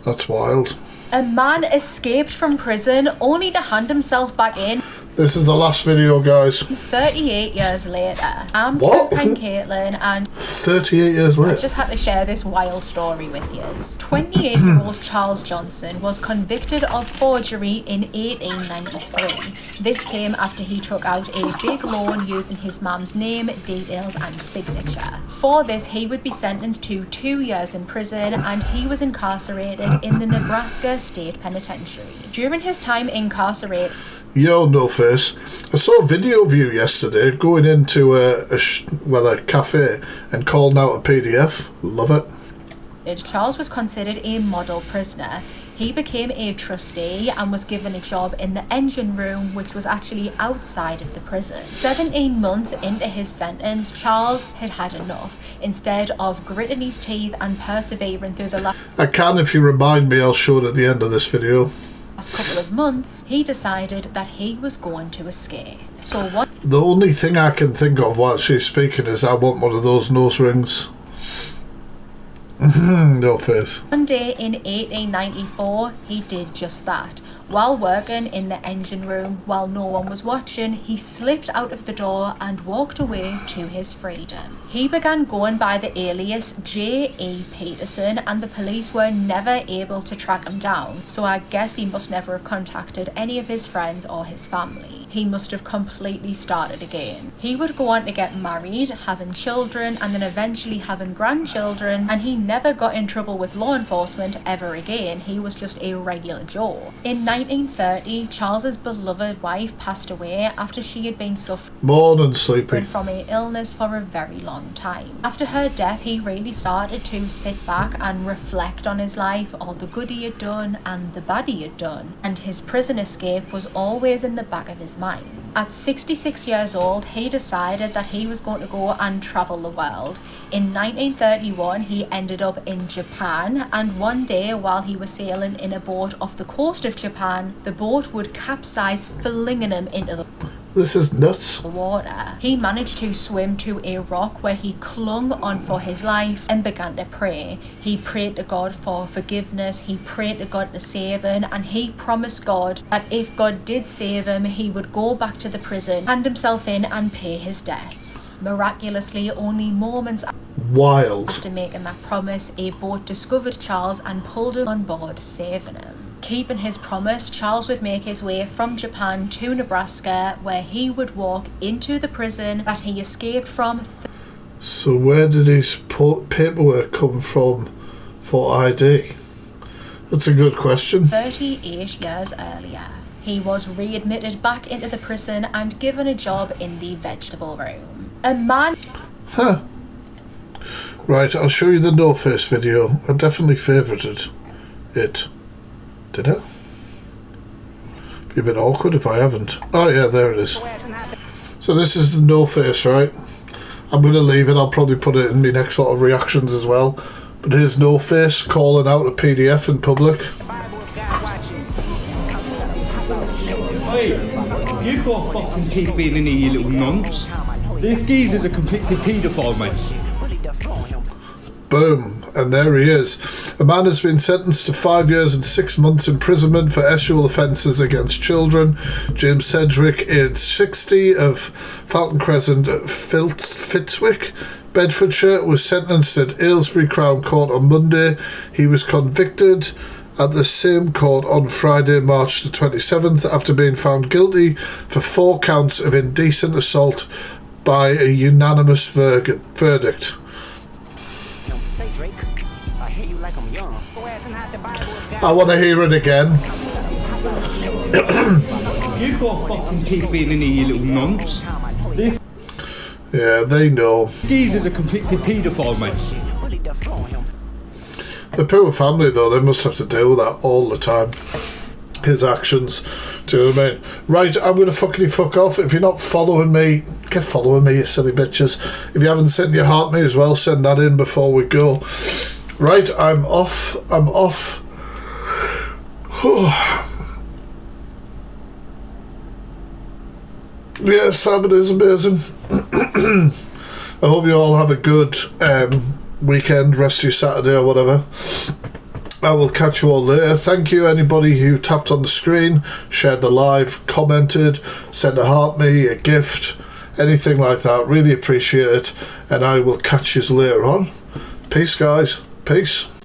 That's wild. A man escaped from prison only to hand himself back in. This is the last video, guys. 38 years later. I'm What? Catherine Caitlin and 38 years I later. just had to share this wild story with you. 28-year-old Charles Johnson was convicted of forgery in 1893. This came after he took out a big loan using his mum's name, details and signature. For this, he would be sentenced to 2 years in prison and he was incarcerated in the Nebraska State Penitentiary. During his time incarcerated, Yo, No Face. I saw a video of you yesterday going into a cafe and calling out a PDF. Love it. Charles was considered a model prisoner. He became a trustee and was given a job in the engine room, which was actually outside of the prison. 17 months into his sentence, Charles had had enough. Instead of gritting his teeth and persevering through the last I can, if you remind me, I'll show it at the end of this video. couple of months, he decided that he was going to escape. So The only thing I can think of while she's speaking is I want one of those nose rings. No Face. one day in 1894, he did just that. While working in the engine room, while no one was watching, he slipped out of the door and walked away to his freedom. He began going by the alias J.E. Peterson, and the police were never able to track him down, so I guess he must never have contacted any of his friends or his family. He must have completely started again. He would go on to get married, having children, and then eventually having grandchildren, and he never got in trouble with law enforcement ever again. He was just a regular Joe. In 1930, Charles's beloved wife passed away after she had been suffering Morning, Sleepy. from an illness for a very long time. After her death, he really started to sit back and reflect on his life, all the good he had done and the bad he had done, and his prison escape was always in the back of his mind. At 66 years old, he decided that he was going to go and travel the world. In 1931, he ended up in Japan, and one day while he was sailing in a boat off the coast of Japan, the boat would capsize, flinging him into the This is nuts. water. He managed to swim to a rock where he clung on for his life and began to pray. He prayed to God for forgiveness, he prayed to God to save him, and he promised God that if God did save him, he would go back to the prison, hand himself in and pay his debts. Miraculously, only moments Wild. after making that promise, a boat discovered Charles and pulled him on board, saving him. Keeping his promise, Charles would make his way from Japan to Nebraska, where he would walk into the prison that he escaped from So where did his paperwork come from for ID? That's a good question. 38 years earlier. He was readmitted back into the prison and given a job in the vegetable room. A man... Huh. Right, I'll show you the No Face video. I definitely favorited it. Did I? Be a bit awkward if I haven't. Oh yeah, there it is. So this is the No Face, right? I'm going to leave it. I'll probably put it in my next sort of reactions as well. But here's No Face calling out a PDF in public. Hey, you've got to fucking keep being in here, you little nonce. This geezer's a convicted paedophile, mate. Boom, and there he is. A man has been sentenced to 5 years and 6 months imprisonment for sexual offences against children. James Sedgwick, aged 60, of Falcon Crescent, Fitzwick, Bedfordshire, was sentenced at Aylesbury Crown Court on Monday. He was convicted at the same court on Friday, March the 27th, after being found guilty for 4 counts of indecent assault by a unanimous verdict. I want to hear it again. You've got to fucking keep being in here, you little nonce. This Yeah, they know. geezer's a convicted paedophile, mate. The poor family, though, they must have to deal with that all the time. His actions. Do you know what I mean? Right, I'm going to fuck off. If you're not following me, get following me, you silly bitches. If you haven't sent your heart me as well, send that in before we go. Right, I'm off. Yeah, Sabbath is amazing. I hope you all have a good weekend, rest of your Saturday or whatever. I will catch you all later. Thank you anybody who tapped on the screen, shared the live, commented, sent a heart me, a gift, anything like that. Really appreciate it, and I will catch you later on. Peace, guys. Peace.